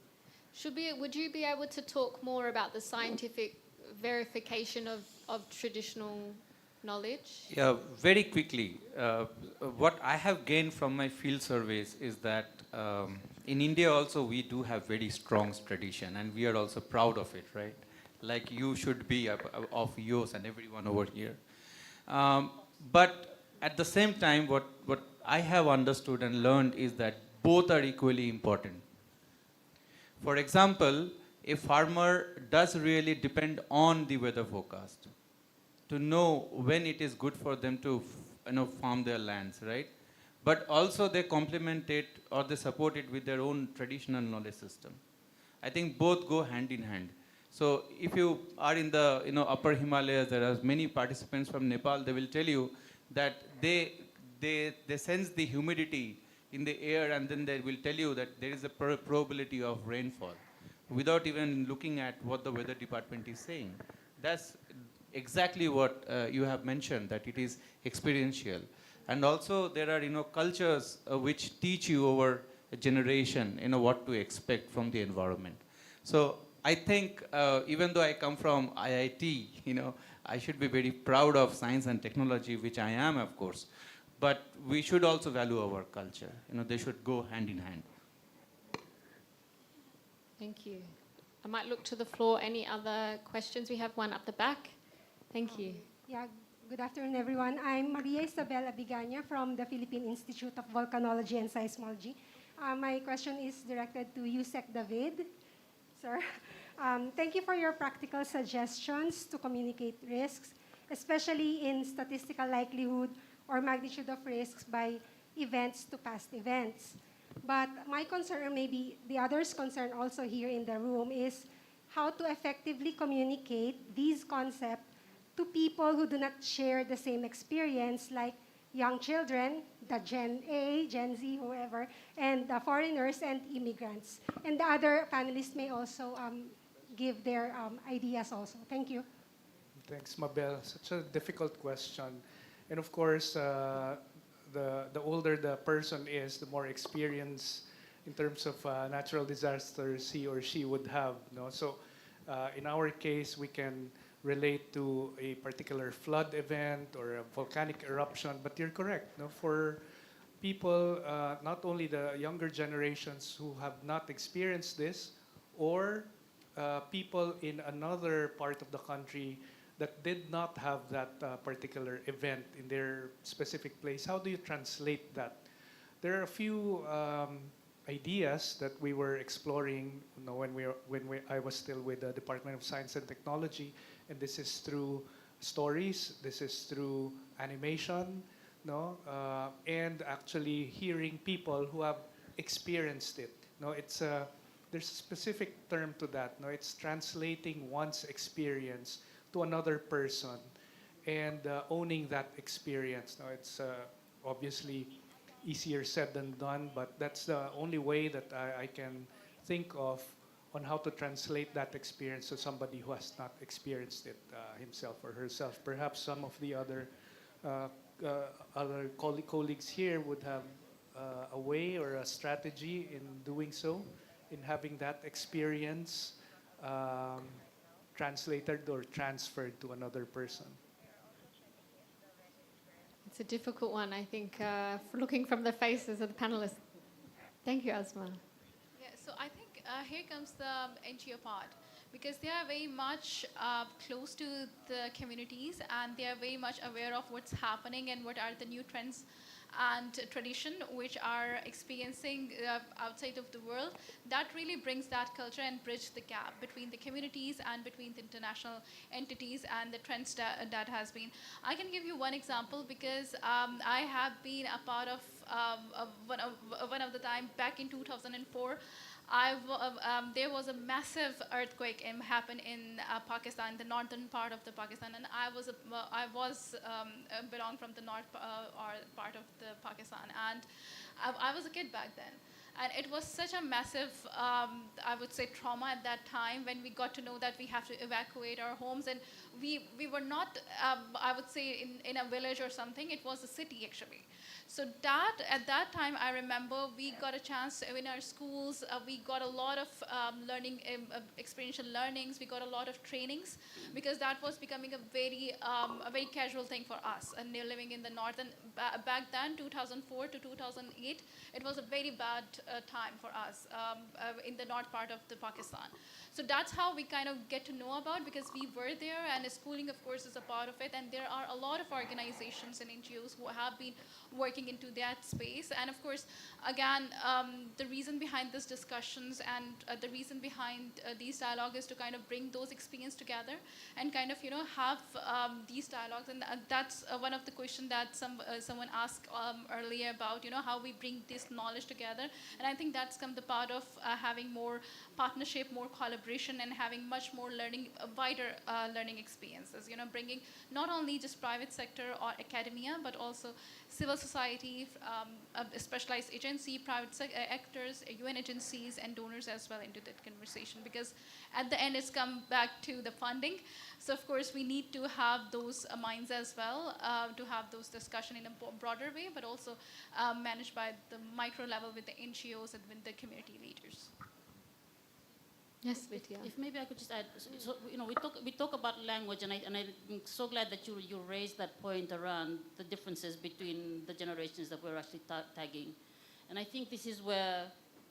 Would you be able to talk more about the scientific verification of traditional knowledge? Yeah, very quickly. What I have gained from my field surveys is that in India also we do have very strong tradition, and we are also proud of it, right? Like you should be of yours and everyone over here. But at the same time, what I have understood and learned is that both are equally important. For example, a farmer does really depend on the weather forecast to know when it is good for them to farm their lands, right? But also they complement it or they support it with their own traditional knowledge system. I think both go hand in hand. So if you are in the upper Himalayas, there are many participants from Nepal. They will tell you that they sense the humidity in the air, and then they will tell you that there is a probability of rainfall without even looking at what the weather department is saying. That's exactly what you have mentioned, that it is experiential. And also there are cultures which teach you over a generation what to expect from the environment. So I think even though I come from IIT, I should be very proud of science and technology, which I am, of course. But we should also value our culture. They should go hand in hand. Thank you. I might look to the floor. Any other questions? We have one up the back. Thank you. Yeah, good afternoon, everyone. I'm Maria Isabel Abiganya from the Philippine Institute of Volcanology and Seismology. My question is directed to USEC David. Sir, thank you for your practical suggestions to communicate risks, especially in statistical likelihood or magnitude of risks by events to past events. But my concern, maybe the others' concern also here in the room, is how to effectively communicate these concepts to people who do not share the same experience, like young children, the Gen A, Gen Z, whoever, and the foreigners and immigrants. And the other panelists may also give their ideas also. Thank you. Thanks, Mabel. Such a difficult question. And of course, the older the person is, the more experience in terms of natural disasters he or she would have. So in our case, we can relate to a particular flood event or a volcanic eruption, but you're correct. For people, not only the younger generations who have not experienced this, or people in another part of the country that did not have that particular event in their specific place, how do you translate that? There are a few ideas that we were exploring, I was still with the Department of Science and Technology, and this is through stories, this is through animation, and actually hearing people who have experienced it. There's a specific term to that. It's translating one's experience to another person and owning that experience. It's obviously easier said than done, but that's the only way that I can think of on how to translate that experience to somebody who has not experienced it himself or herself. Perhaps some of the other colleagues here would have a way or a strategy in doing so, in having that experience translated or transferred to another person. It's a difficult one, I think, looking from the faces of the panelists. Thank you, Asma. Yeah, so I think here comes the NGO part, because they are very much close to the communities, and they are very much aware of what's happening and what are the new trends and tradition which are experiencing outside of the world. That really brings that culture and bridge the gap between the communities and between the international entities and the trends that has been. I can give you one example, because I have been a part of one of the time back in 2004. There was a massive earthquake happened in Pakistan, the northern part of the Pakistan, and I belong from the north part of the Pakistan, and I was a kid back then. And it was such a massive, I would say, trauma at that time when we got to know that we have to evacuate our homes. And we were not, I would say, in a village or something. It was a city, actually. So at that time, I remember we got a chance in our schools. We got a lot of learning, experiential learnings. We got a lot of trainings, because that was becoming a very casual thing for us. And living in the north, and back then, 2004 to 2008, it was a very bad time for us in the north part of the Pakistan. So that's how we kind of get to know about, because we were there, and schooling, of course, is a part of it. And there are a lot of organizations and NGOs who have been working into that space. And of course, again, the reason behind these discussions and the reason behind these dialogues is to kind of bring those experiences together and kind of, have these dialogues. And that's one of the questions that someone asked earlier about, how we bring this knowledge together. And I think that's come the part of having more partnership, more collaboration, and having much more learning, wider learning experiences, bringing not only just private sector or academia, but also civil society, specialized agency, private actors, UN agencies, and donors as well into that conversation. Because at the end, it's come back to the funding. So of course, we need to have those minds as well, to have those discussions in a broader way, but also managed by the micro level with the NGOs and with the community leaders. Yes, Vidya. If maybe I could just add, so we talk about language, and I'm so glad that you raised that point around the differences between the generations that we're actually tagging, and I think this is where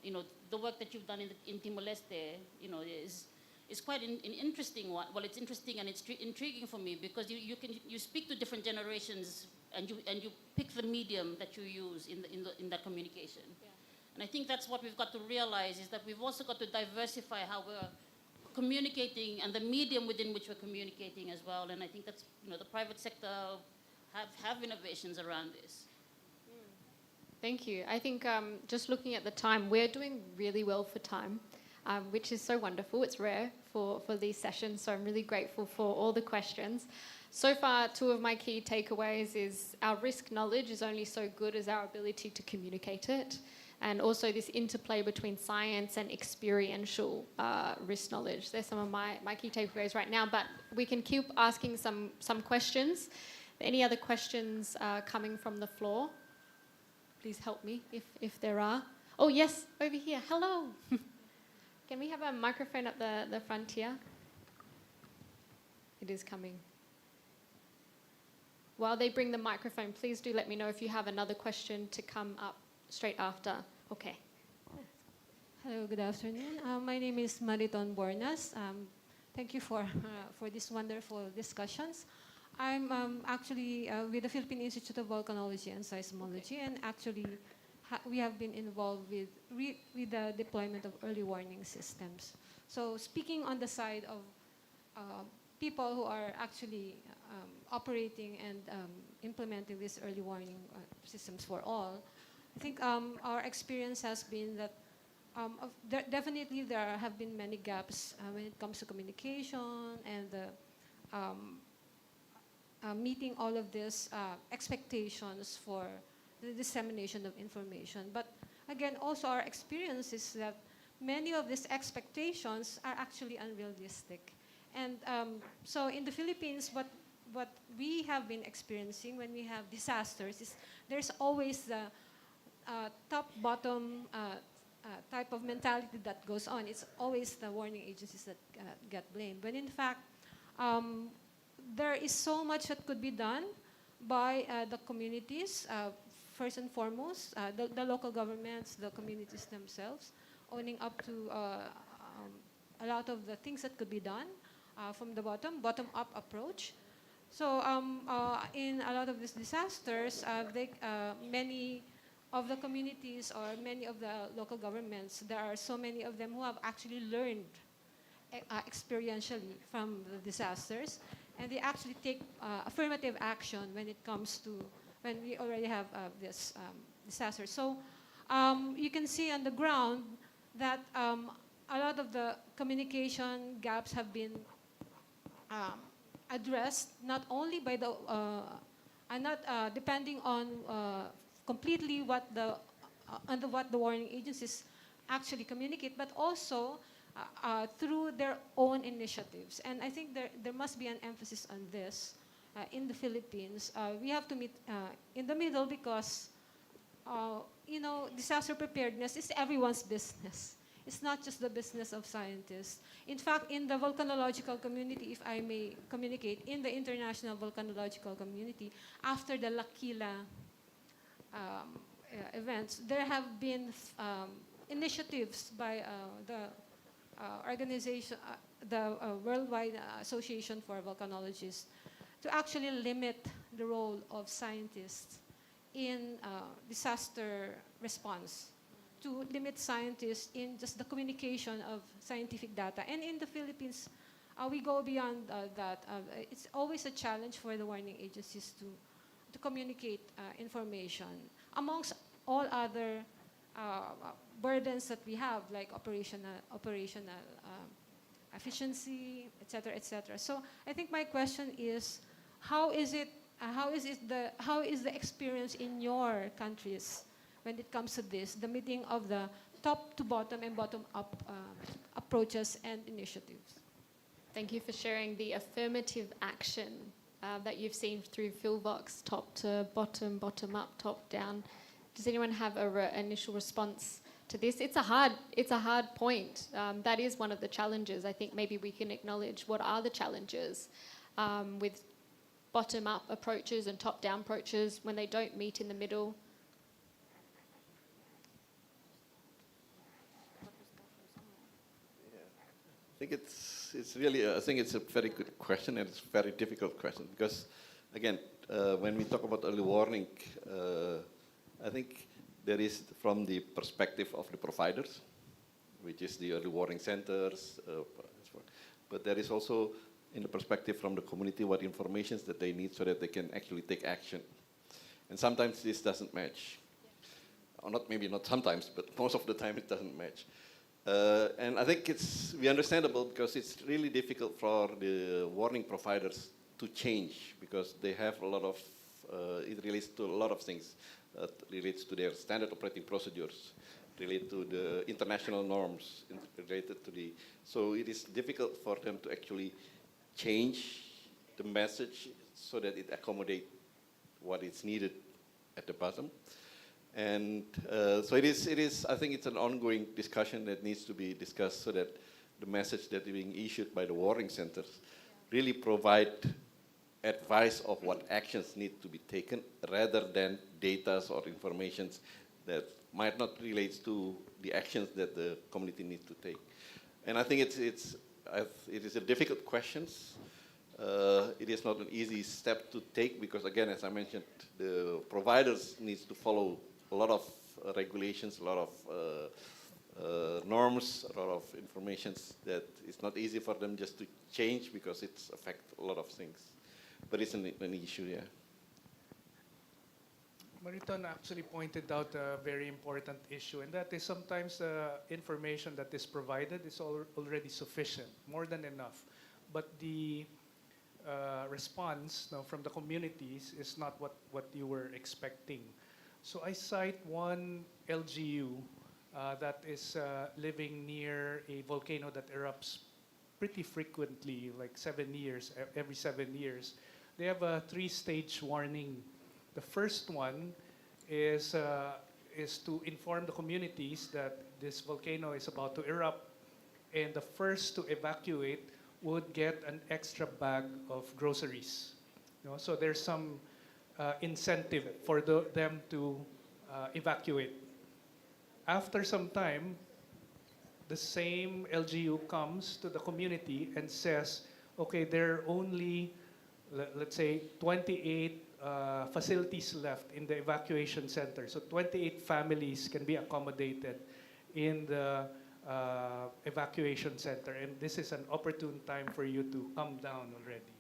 the work that you've done in Timor-Leste, is quite an interesting one. Well, it's interesting and it's intriguing for me, because you speak to different generations, and you pick the medium that you use in that communication. Yeah. And I think that's what we've got to realize, is that we've also got to diversify how we're communicating and the medium within which we're communicating as well. And I think that's, the private sector have innovations around this. Thank you. I think just looking at the time, we're doing really well for time, which is so wonderful. It's rare for these sessions, so I'm really grateful for all the questions. So far, two of my key takeaways is our risk knowledge is only so good as our ability to communicate it. And also this interplay between science and experiential risk knowledge. There's some of my key takeaways right now, but we can keep asking some questions. Any other questions coming from the floor? Please help me if there are. Oh, yes, over here. Hello. Can we have a microphone up the front here? It is coming. While they bring the microphone, please do let me know if you have another question to come up straight after. Okay. Hello, good afternoon. My name is Mariton Bornas. Thank you for these wonderful discussions. I'm actually with the Philippine Institute of Volcanology and Seismology, and actually we have been involved with the deployment of early warning systems. So speaking on the side of people who are actually operating and implementing these early warning systems for all, I think our experience has been that definitely there have been many gaps when it comes to communication and meeting all of these expectations for the dissemination of information. But again, also our experience is that many of these expectations are actually unrealistic. And so in the Philippines, what we have been experiencing when we have disasters is there's always the top-bottom type of mentality that goes on. It's always the warning agencies that get blamed. When in fact, there is so much that could be done by the communities, first and foremost, the local governments, the communities themselves, owning up to a lot of the things that could be done from the bottom-up approach. So in a lot of these disasters, many of the communities or many of the local governments, there are so many of them who have actually learned experientially from the disasters, and they actually take affirmative action when it comes to when we already have this disaster. So you can see on the ground that a lot of the communication gaps have been addressed, not only by the, and not depending on completely what the warning agencies actually communicate, but also through their own initiatives. And I think there must be an emphasis on this in the Philippines. We have to meet in the middle because, you know, disaster preparedness is everyone's business. It's not just the business of scientists. In fact, in the volcanological community, if I may communicate, in the international volcanological community, after the L'Aquila events, there have been initiatives by the organization, the Worldwide Association for Volcanologists, to actually limit the role of scientists in disaster response, to limit scientists in just the communication of scientific data. And in the Philippines, we go beyond that. It's always a challenge for the warning agencies to communicate information amongst all other burdens that we have, like operational efficiency, et cetera, et cetera. So I think my question is, how is the experience in your countries when it comes to this, the meeting of the top to bottom and bottom up approaches and initiatives? Thank you for sharing the affirmative action that you've seen through PhilVox, top to bottom, bottom up, top down. Does anyone have an initial response to this? It's a hard point. That is one of the challenges. I think maybe we can acknowledge what are the challenges with bottom-up approaches and top-down approaches when they don't meet in the middle. I think it's really I think it's a very good question, and it's a very difficult question because, again, when we talk about early warning, I think there is from the perspective of the providers, which is the early warning centers, but there is also in the perspective from the community what information that they need so that they can actually take action. And sometimes this doesn't match. Or maybe not sometimes, but most of the time it doesn't match. And I think it's understandable because it's really difficult for the warning providers to change because they have a lot of, it relates to a lot of things. It relates to their standard operating procedures, related to the international norms, related to the, so it is difficult for them to actually change the message so that it accommodates what is needed at the bottom. And so it is, I think it's an ongoing discussion that needs to be discussed so that the message that is being issued by the warning centers really provide advice of what actions need to be taken rather than data or information that might not relate to the actions that the community needs to take. And I think it is a difficult question. It is not an easy step to take because, again, as I mentioned, the providers needs to follow a lot of regulations, a lot of norms, a lot of informations that it's not easy for them just to change because it's affect a lot of things. But it's an issue, yeah. Mariton actually pointed out a very important issue, and that is sometimes the information that is provided is already sufficient, more than enough. But the response from the communities is not what you were expecting. So I cite one LGU that is living near a volcano that erupts pretty frequently, like every 7 years. They have a 3-stage warning. The first one is to inform the communities that this volcano is about to erupt, and the first to evacuate would get an extra bag of groceries. So there's some incentive for them to evacuate. After some time, the same LGU comes to the community and says, okay, there are only, let's say, 28 facilities left in the evacuation center. So 28 families can be accommodated in the evacuation center. And this is an opportune time for you to come down already,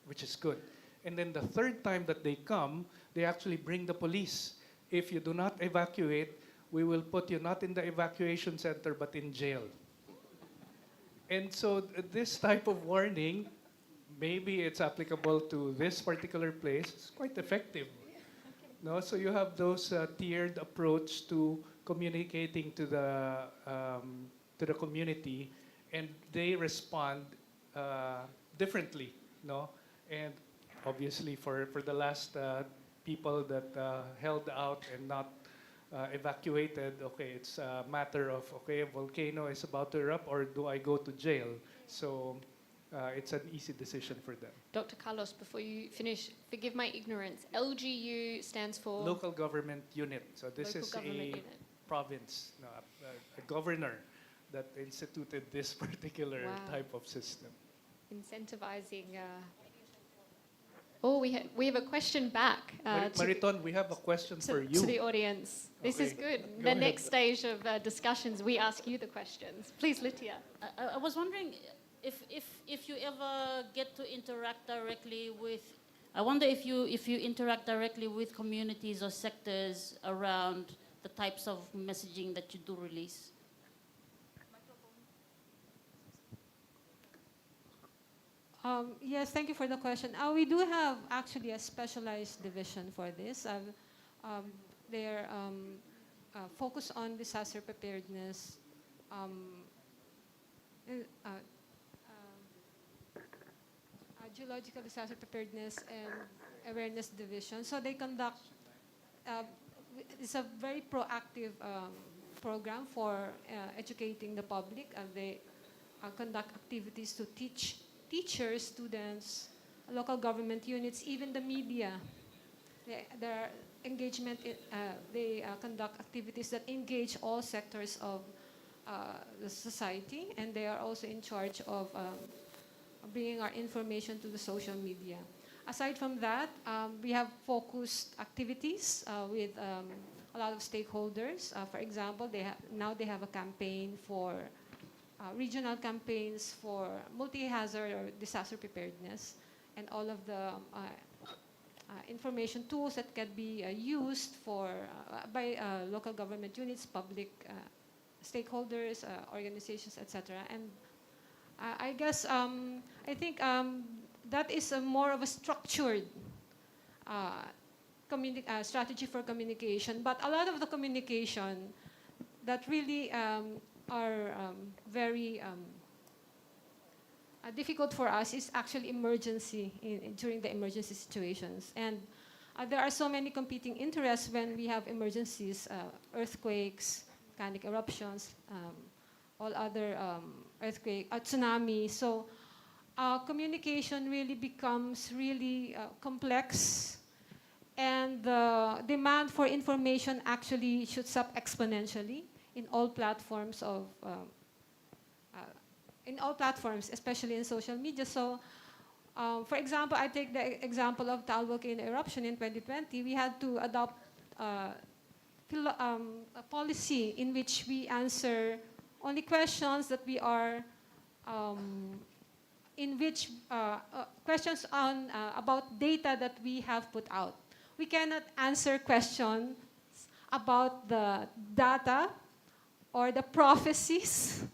which is good. And then the third time that they come, they actually bring the police. If you do not evacuate, we will put you not in the evacuation center, but in jail. And so this type of warning, maybe it's applicable to this particular place. It's quite effective. No, so you have those tiered approach to communicating to the community, and they respond differently. No, and obviously for the last people that held out and not evacuated, okay, it's a matter of, okay, a volcano is about to erupt, or do I go to jail? So it's an easy decision for them. Dr. Carlos, before you finish, forgive my ignorance. LGU stands for? Local Government Unit. So this is a province, no, a governor that instituted this particular type of system. Incentivizing. Oh, we have a question back. Mariton, we have a question for you. To the audience. This is good. The next stage of discussions, we ask you the questions. Please, Lytia. I was wondering if you ever get to interact directly with, I wonder if you interact directly with communities or sectors around the types of messaging that you do release. Yes, thank you for the question. We do have actually a specialized division for this. They're focused on disaster preparedness, geological disaster preparedness and awareness division. So they conduct, it's a very proactive program for educating the public. They conduct activities to teach teachers, students, local government units, even the media. Their engagement, they conduct activities that engage all sectors of the society, and they are also in charge of bringing our information to the social media. Aside from that, we have focused activities with a lot of stakeholders. For example, now they have a campaign for regional campaigns for multi-hazard or disaster preparedness, and all of the information tools that can be used for by local government units, public stakeholders, organizations, etc. And I guess I think that is more of a structured strategy for communication. But a lot of the communication that really are very difficult for us is actually emergency during the emergency situations. And there are so many competing interests when we have emergencies, earthquakes, volcanic eruptions, all other earthquake, tsunami. So communication really becomes really complex, and the demand for information actually shoots up exponentially in all platforms especially in social media. So, for example, I take the example of Taal volcano eruption in 2020. We had to adopt a policy in which we answer only questions that we are, in which questions on about data that we have put out. We cannot answer questions about the data or the prophecies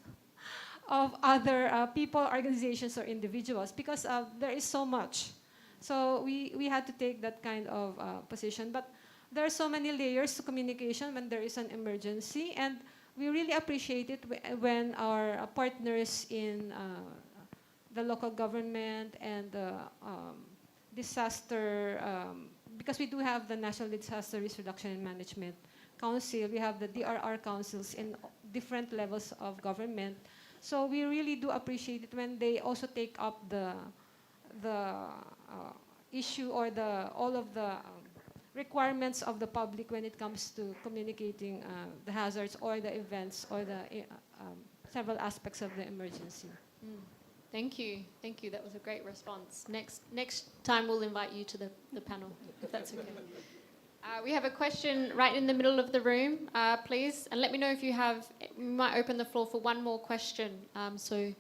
of other people, organizations, or individuals, because there is so much. So we had to take that kind of position. But there are so many layers to communication when there is an emergency, and we really appreciate it when our partners in the local government and the disaster, because we do have the National Disaster Risk Reduction and Management Council, we have the DRR councils in different levels of government. So we really do appreciate it when they also take up the issue or all of the requirements of the public when it comes to communicating the hazards or the events or the several aspects of the emergency. Thank you. Thank you. That was a great response. Next time we'll invite you to the panel, if that's okay. We have a question right in the middle of the room, please. And let me know if you have, we might open the floor for one more question. So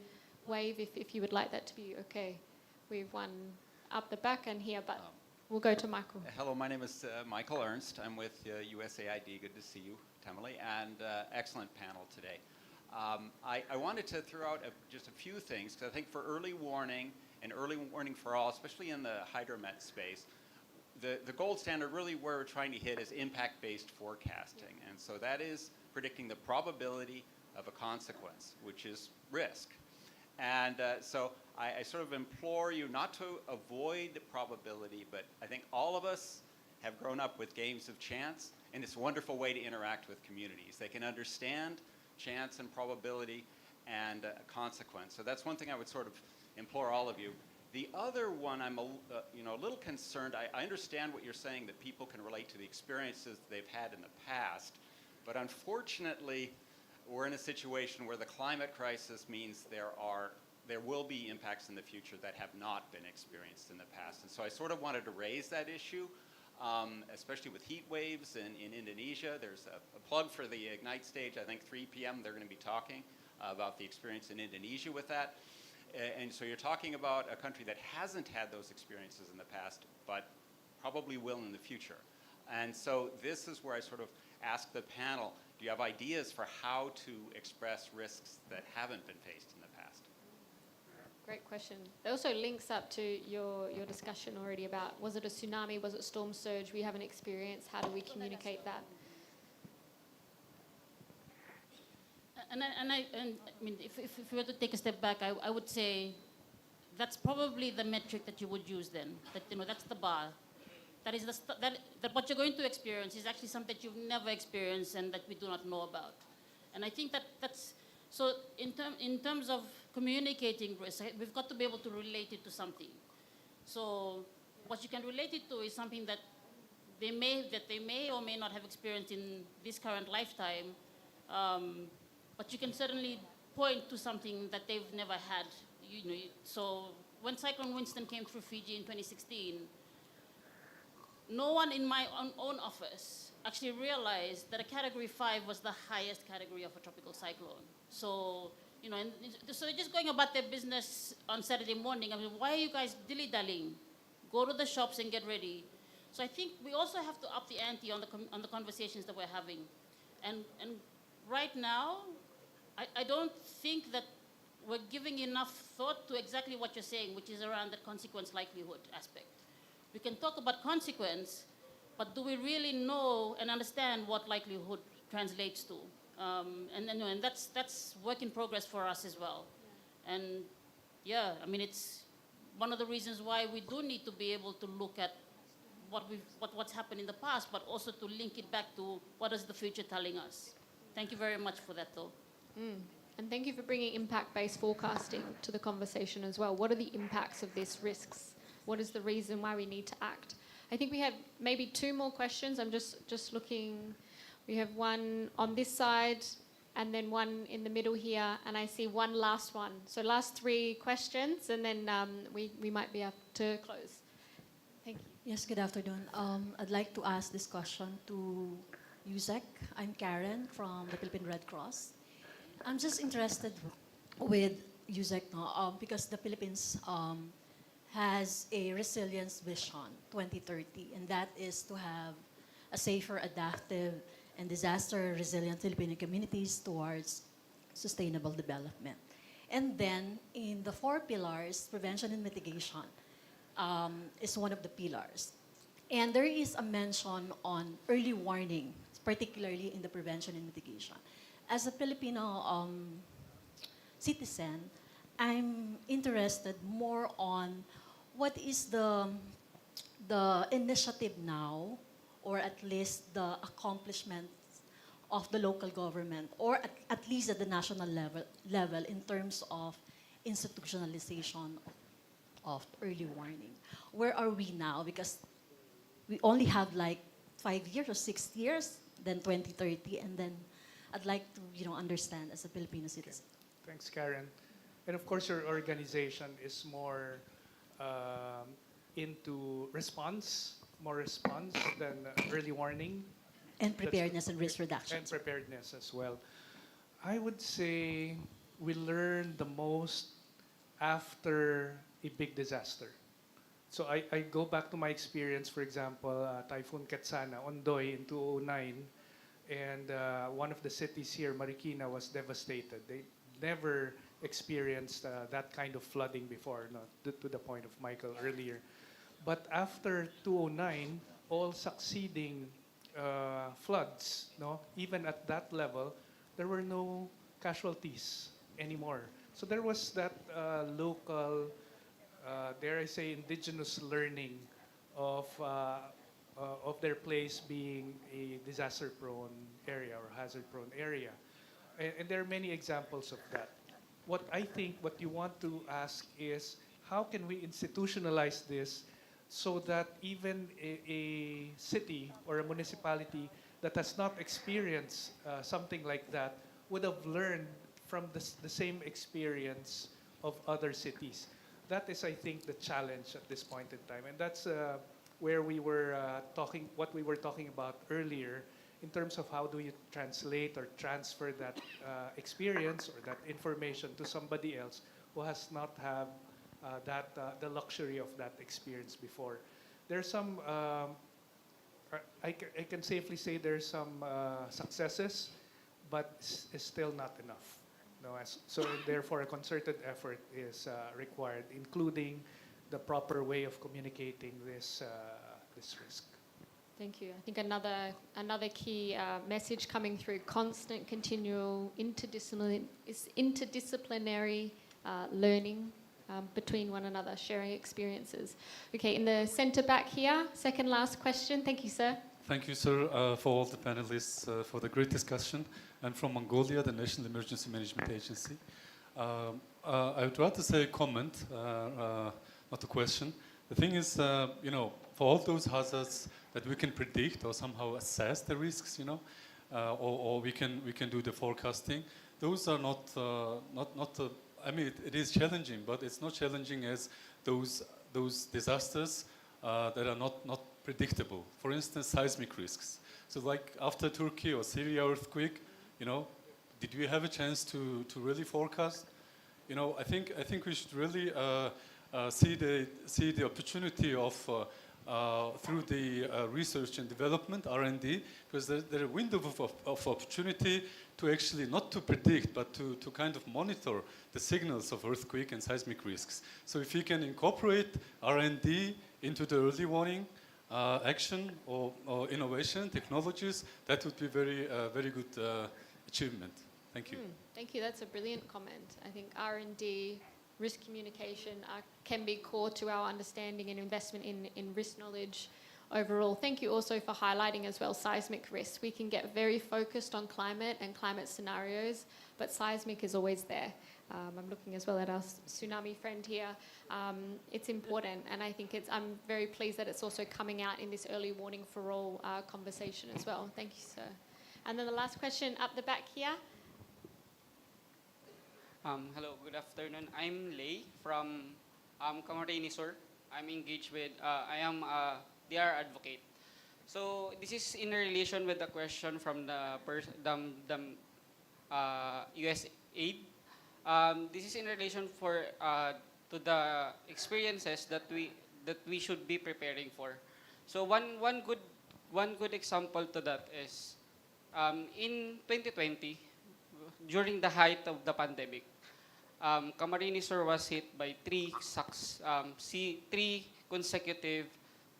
wave if you would like that to be okay. We have one up the back and here, but we'll go to Michael. Hello, my name is Michael Ernst. I'm with USAID. Good to see you, Tamale, and excellent panel today. I wanted to throw out just a few things, because I think for early warning and early warning for all, especially in the hydromet space, the gold standard really where we're trying to hit is impact-based forecasting. And so that is predicting the probability of a consequence, which is risk. And so I sort of implore you not to avoid probability, but I think all of us have grown up with games of chance, and it's a wonderful way to interact with communities. They can understand chance and probability and consequence. So that's one thing I would sort of implore all of you. The other one, I'm a little concerned. I understand what you're saying, that people can relate to the experiences they've had in the past, but unfortunately, we're in a situation where the climate crisis means there will be impacts in the future that have not been experienced in the past. And so I sort of wanted to raise that issue, especially with heat waves in Indonesia. There's a plug for the Ignite stage. I think 3 p.m. they're going to be talking about the experience in Indonesia with that. And so you're talking about a country that hasn't had those experiences in the past, but probably will in the future. And so this is where I sort of ask the panel, do you have ideas for how to express risks that haven't been faced in the past? Great question. It also links up to your discussion already about, was it a tsunami, was it storm surge we haven't experienced, how do we communicate that? And I mean, if we were to take a step back, I would say that's probably the metric that you would use then. That that's the bar. That is that what you're going to experience is actually something that you've never experienced and that we do not know about. And I think that's so. In terms of communicating risk, we've got to be able to relate it to something. So what you can relate it to is something that they may or may not have experienced in this current lifetime. But you can certainly point to something that they've never had. So when Cyclone Winston came through Fiji in 2016, no one in my own office actually realized that a Category 5 was the highest category of a tropical cyclone. So, and so they're just going about their business on Saturday morning. I mean, why are you guys dilly-dallying? Go to the shops and get ready. So I think we also have to up the ante on the conversations that we're having. And right now, I don't think that we're giving enough thought to exactly what you're saying, which is around the consequence likelihood aspect. We can talk about consequence, but do we really know and understand what likelihood translates to? And that's work in progress for us as well. Yeah. And yeah, I mean, it's one of the reasons why we do need to be able to look at what's happened in the past, but also to link it back to what is the future telling us. Thank you very much for that, though. And thank you for bringing impact-based forecasting to the conversation as well. What are the impacts of these risks? What is the reason why we need to act? I think we have maybe 2 more questions. I'm just looking. We have one on this side and then one in the middle here, and I see one last one. So last 3 questions, and then we might be able to close. Thank you. Yes, good afternoon. I'd like to ask this question to USEC. I'm Karen from the Philippine Red Cross. I'm just interested with USEC because the Philippines has a resilience vision 2030, and that is to have a safer, adaptive, and disaster-resilient Filipino communities towards sustainable development. And then, in the 4 pillars, prevention and mitigation is one of the pillars. And there is a mention on early warning, particularly in the prevention and mitigation. As a Filipino citizen, I'm interested more on what is the initiative now, or at least the accomplishments of the local government, or at least at the national level in terms of institutionalization of early warning. Where are we now? Because we only have like 5 years or 6 years, then 2030, and then I'd like to understand as a Filipino citizen. Okay. Thanks, Karen. And of course, your organization is more into more response than early warning. And preparedness and risk reduction. And preparedness as well. I would say we learn the most after a big disaster. So I go back to my experience, for example, Typhoon Ketsana, Ondoy in 2009, and one of the cities here, Marikina, was devastated. They never experienced that kind of flooding before, to the point of Michael earlier. But after 2009, all succeeding floods, even at that level, there were no casualties anymore. So there was that local, dare I say, indigenous learning of their place being a disaster-prone area or hazard-prone area. And there are many examples of that. What you want to ask is, how can we institutionalize this so that even a city or a municipality that has not experienced something like that would have learned from the same experience of other cities? That is, I think, the challenge at this point in time. And that's where we were what we were talking about earlier, in terms of how do you translate or transfer that experience or that information to somebody else who has not had the luxury of that experience before. There's some, I can safely say there's some successes, but it's still not enough. So therefore, a concerted effort is required, including the proper way of communicating this risk. Thank you. I think another key message coming through: constant, continual, interdisciplinary learning between one another, sharing experiences. Okay, in the center back here, second last question. Thank you, sir. Thank you, sir, for all the panelists for the great discussion. I'm from Mongolia, the National Emergency Management Agency. I would rather say a comment, not a question. The thing is, for all those hazards that we can predict or somehow assess the risks, or we can do the forecasting, those are not. I mean, it is challenging, but it's not challenging as those disasters that are not predictable. For instance, seismic risks. So, like after Turkey or Syria earthquake, did we have a chance to really forecast? I think we should really see the opportunity of through the research and development, R&D, because there's a window of opportunity to actually not to predict, but to kind of monitor the signals of earthquake and seismic risks. So if you can incorporate R&D into the early warning action or innovation technologies, that would be very good achievement. Thank you. Thank you. That's a brilliant comment. I think R&D, risk communication can be core to our understanding and investment in risk knowledge overall. Thank you also for highlighting as well seismic risk. We can get very focused on climate and climate scenarios, but seismic is always there. I'm looking as well at our tsunami friend here. It's important, and I think I'm very pleased that it's also coming out in this early warning for all conversation as well. Thank you, sir. And then the last question up the back here. Hello, good afternoon. I'm Lei from Camarines Sur. I'm engaged with, I am a DR advocate. So this is in relation with the question from the US aid. This is in relation to the experiences that we should be preparing for. So one good example to that is in 2020, during the height of the pandemic, Camarines Sur was hit by three consecutive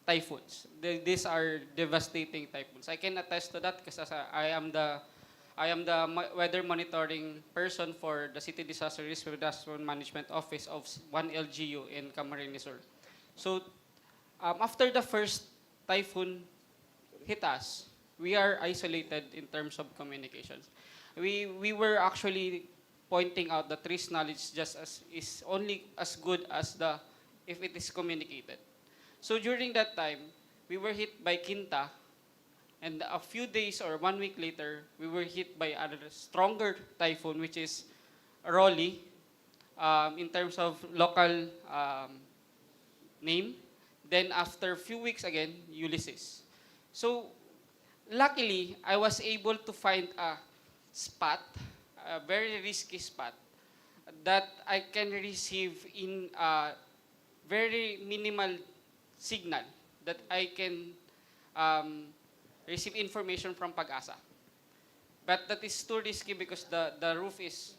typhoons. These are devastating typhoons. I can attest to that because I am the weather monitoring person for the City Disaster Risk Management Office of one LGU in Camarines Sur. So after the first typhoon hit us, we are isolated in terms of communications. We were actually pointing out that risk knowledge is only as good as if it is communicated. So during that time, we were hit by Quinta, and a few days or 1 week later, we were hit by a stronger typhoon, which is Rolly, in terms of local name. Then after a few weeks again, Ulysses. So luckily, I was able to find a spot, a very risky spot, that I can receive in a very minimal signal, that I can receive information from Pag-asa. But that is too risky because the roof is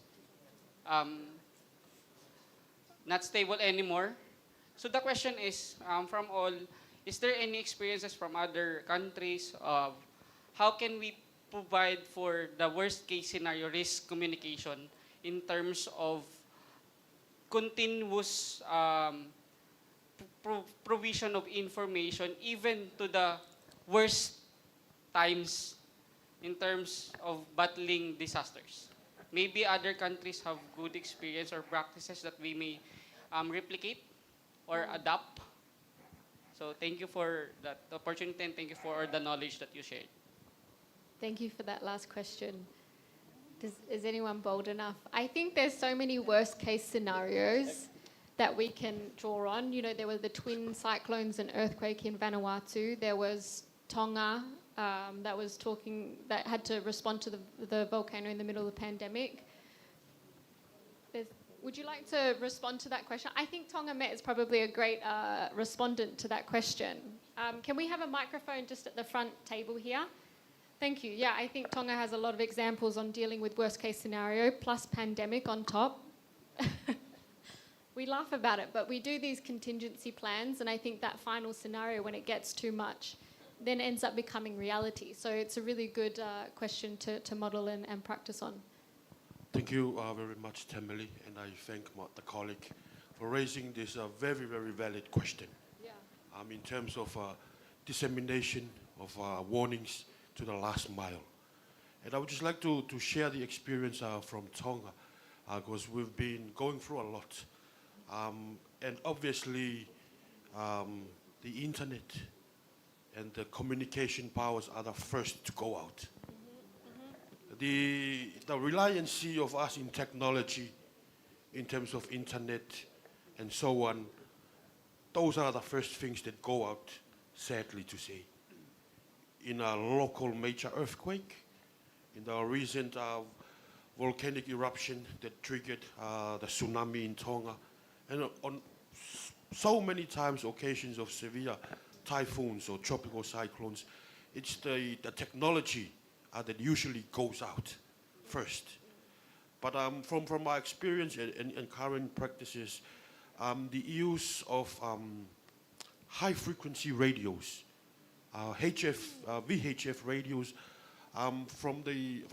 not stable anymore. So the question is, from all, is there any experiences from other countries of how can we provide for the worst case scenario risk communication in terms of continuous provision of information even to the worst times in terms of battling disasters? Maybe other countries have good experience or practices that we may replicate or adopt. So thank you for that opportunity and thank you for the knowledge that you shared. Thank you for that last question. Is anyone bold enough? I think there's so many worst case scenarios that we can draw on. You know, there were the twin cyclones and earthquake in Vanuatu. There was Tonga that had to respond to the volcano in the middle of the pandemic. Would you like to respond to that question? I think Tonga Met is probably a great respondent to that question. Can we have a microphone just at the front table here? Thank you. Yeah, I think Tonga has a lot of examples on dealing with worst case scenario plus pandemic on top. We laugh about it, but we do these contingency plans, and I think that final scenario, when it gets too much, then ends up becoming reality. So it's a really good question to model and practice on. Thank you very much, Temeli, and I thank the colleague for raising this very, very valid question. Yeah. In terms of dissemination of warnings to the last mile. And I would just like to share the experience from Tonga, because we've been going through a lot. And obviously, the internet and the communication powers are the first to go out. The reliancy of us in technology, in terms of internet and so on, those are the first things that go out, sadly to say. In a local major earthquake, in the recent volcanic eruption that triggered the tsunami in Tonga, and on so many times occasions of severe typhoons or tropical cyclones, it's the technology that usually goes out first. But from my experience and current practices, the use of high-frequency radios, VHF radios, from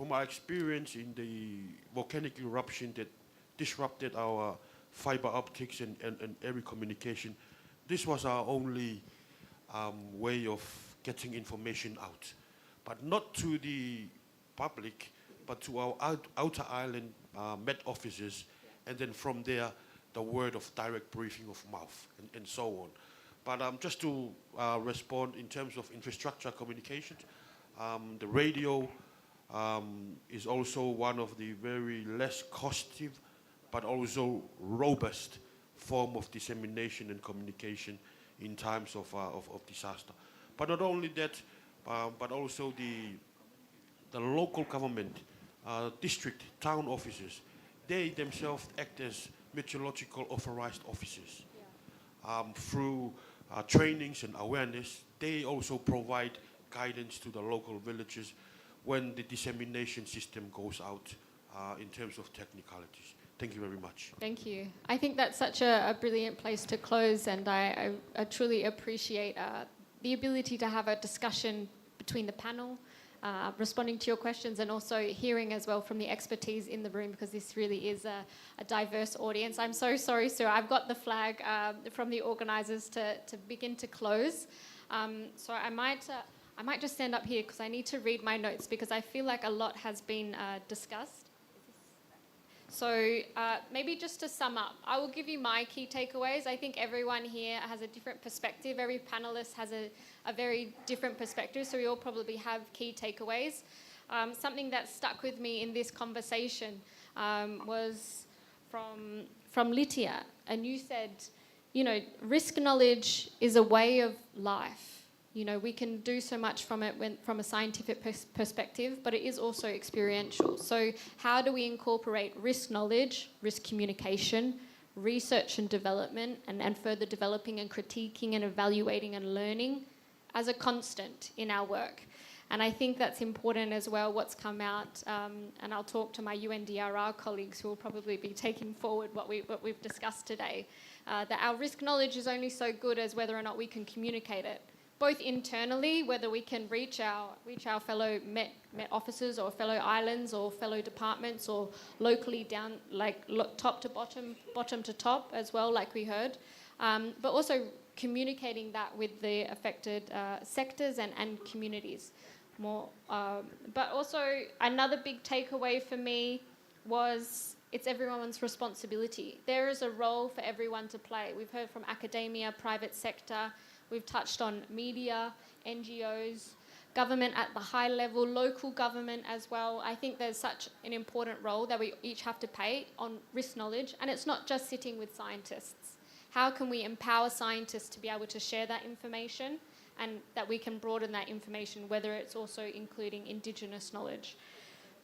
my experience in the volcanic eruption that disrupted our fiber optics and every communication, this was our only way of getting information out. But not to the public, but to our outer island Met offices, and then from there, the word of direct briefing of mouth, and so on. But just to respond in terms of infrastructure communications, the radio is also one of the very less costly, but also robust form of dissemination and communication in times of disaster. But not only that, but also the local government, district, town officers. They themselves act as meteorological authorized officers. Through trainings and awareness, they also provide guidance to the local villages when the dissemination system goes out in terms of technicalities. Thank you very much. Thank you. I think that's such a brilliant place to close, and I truly appreciate the ability to have a discussion between the panel, responding to your questions, and also hearing as well from the expertise in the room, because this really is a diverse audience. I'm so sorry, sir. I've got the flag from the organisers to begin to close. So I might just stand up here because I need to read my notes, because I feel like a lot has been discussed. So maybe just to sum up, I will give you my key takeaways. I think everyone here has a different perspective. Every panelist has a very different perspective, so we all probably have key takeaways. Something that stuck with me in this conversation was from Lytia, and you said, you know, risk knowledge is a way of life. You know, we can do so much from it from a scientific perspective, but it is also experiential. So how do we incorporate risk knowledge, risk communication, research and development, and further developing and critiquing and evaluating and learning as a constant in our work? And I think that's important as well, what's come out, and I'll talk to my UNDRR colleagues who will probably be taking forward what we've discussed today, that our risk knowledge is only so good as whether or not we can communicate it, both internally, whether we can reach our fellow Met officers or fellow islands or fellow departments, or locally down, like top to bottom, bottom to top as well, like we heard, but also communicating that with the affected sectors and communities more. But also another big takeaway for me was it's everyone's responsibility. There is a role for everyone to play. We've heard from academia, private sector. We've touched on media, NGOs, government at the high level, local government as well. I think there's such an important role that we each have to play on risk knowledge. And it's not just sitting with scientists. How can we empower scientists to be able to share that information, and that we can broaden that information, whether it's also including Indigenous knowledge?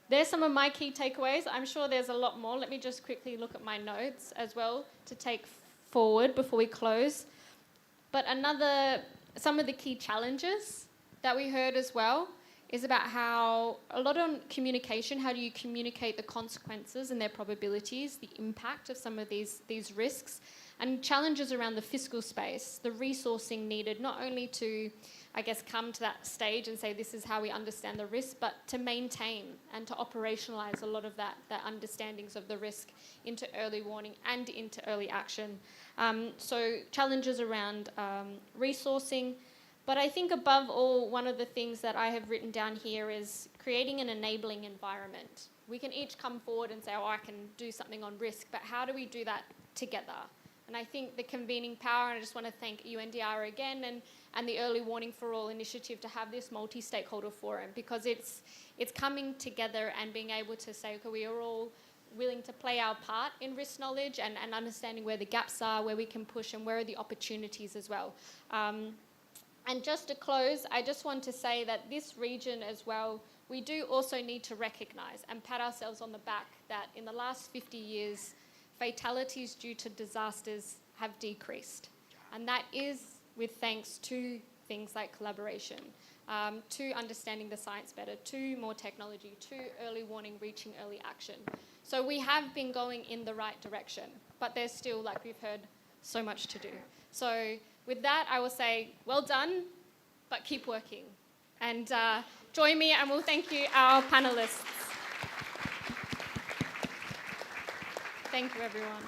There's some of my key takeaways. I'm sure there's a lot more. Let me just quickly look at my notes as well to take forward before we close. But some of the key challenges that we heard as well is about how a lot on communication, how do you communicate the consequences and their probabilities, the impact of some of these risks, and challenges around the fiscal space, the resourcing needed, not only to, I guess, come to that stage and say this is how we understand the risk, but to maintain and to operationalize a lot of that understandings of the risk into early warning and into early action. So challenges around resourcing. But I think above all, one of the things that I have written down here is creating an enabling environment. We can each come forward and say, oh, I can do something on risk, but how do we do that together? And I think the convening power, and I just want to thank UNDRR again and the Early Warning for All initiative to have this multi-stakeholder forum, because it's coming together and being able to say, okay, we are all willing to play our part in risk knowledge and understanding where the gaps are, where we can push, and where are the opportunities as well. And just to close, I just want to say that this region as well, we do also need to recognise and pat ourselves on the back that in the last 50 years, fatalities due to disasters have decreased. And that is with thanks to things like collaboration, to understanding the science better, to more technology, to early warning, reaching early action. So we have been going in the right direction, but there's still, like we've heard, so much to do. So with that, I will say, well done, but keep working. And join me, and we'll thank you, our panelists. Thank you, everyone.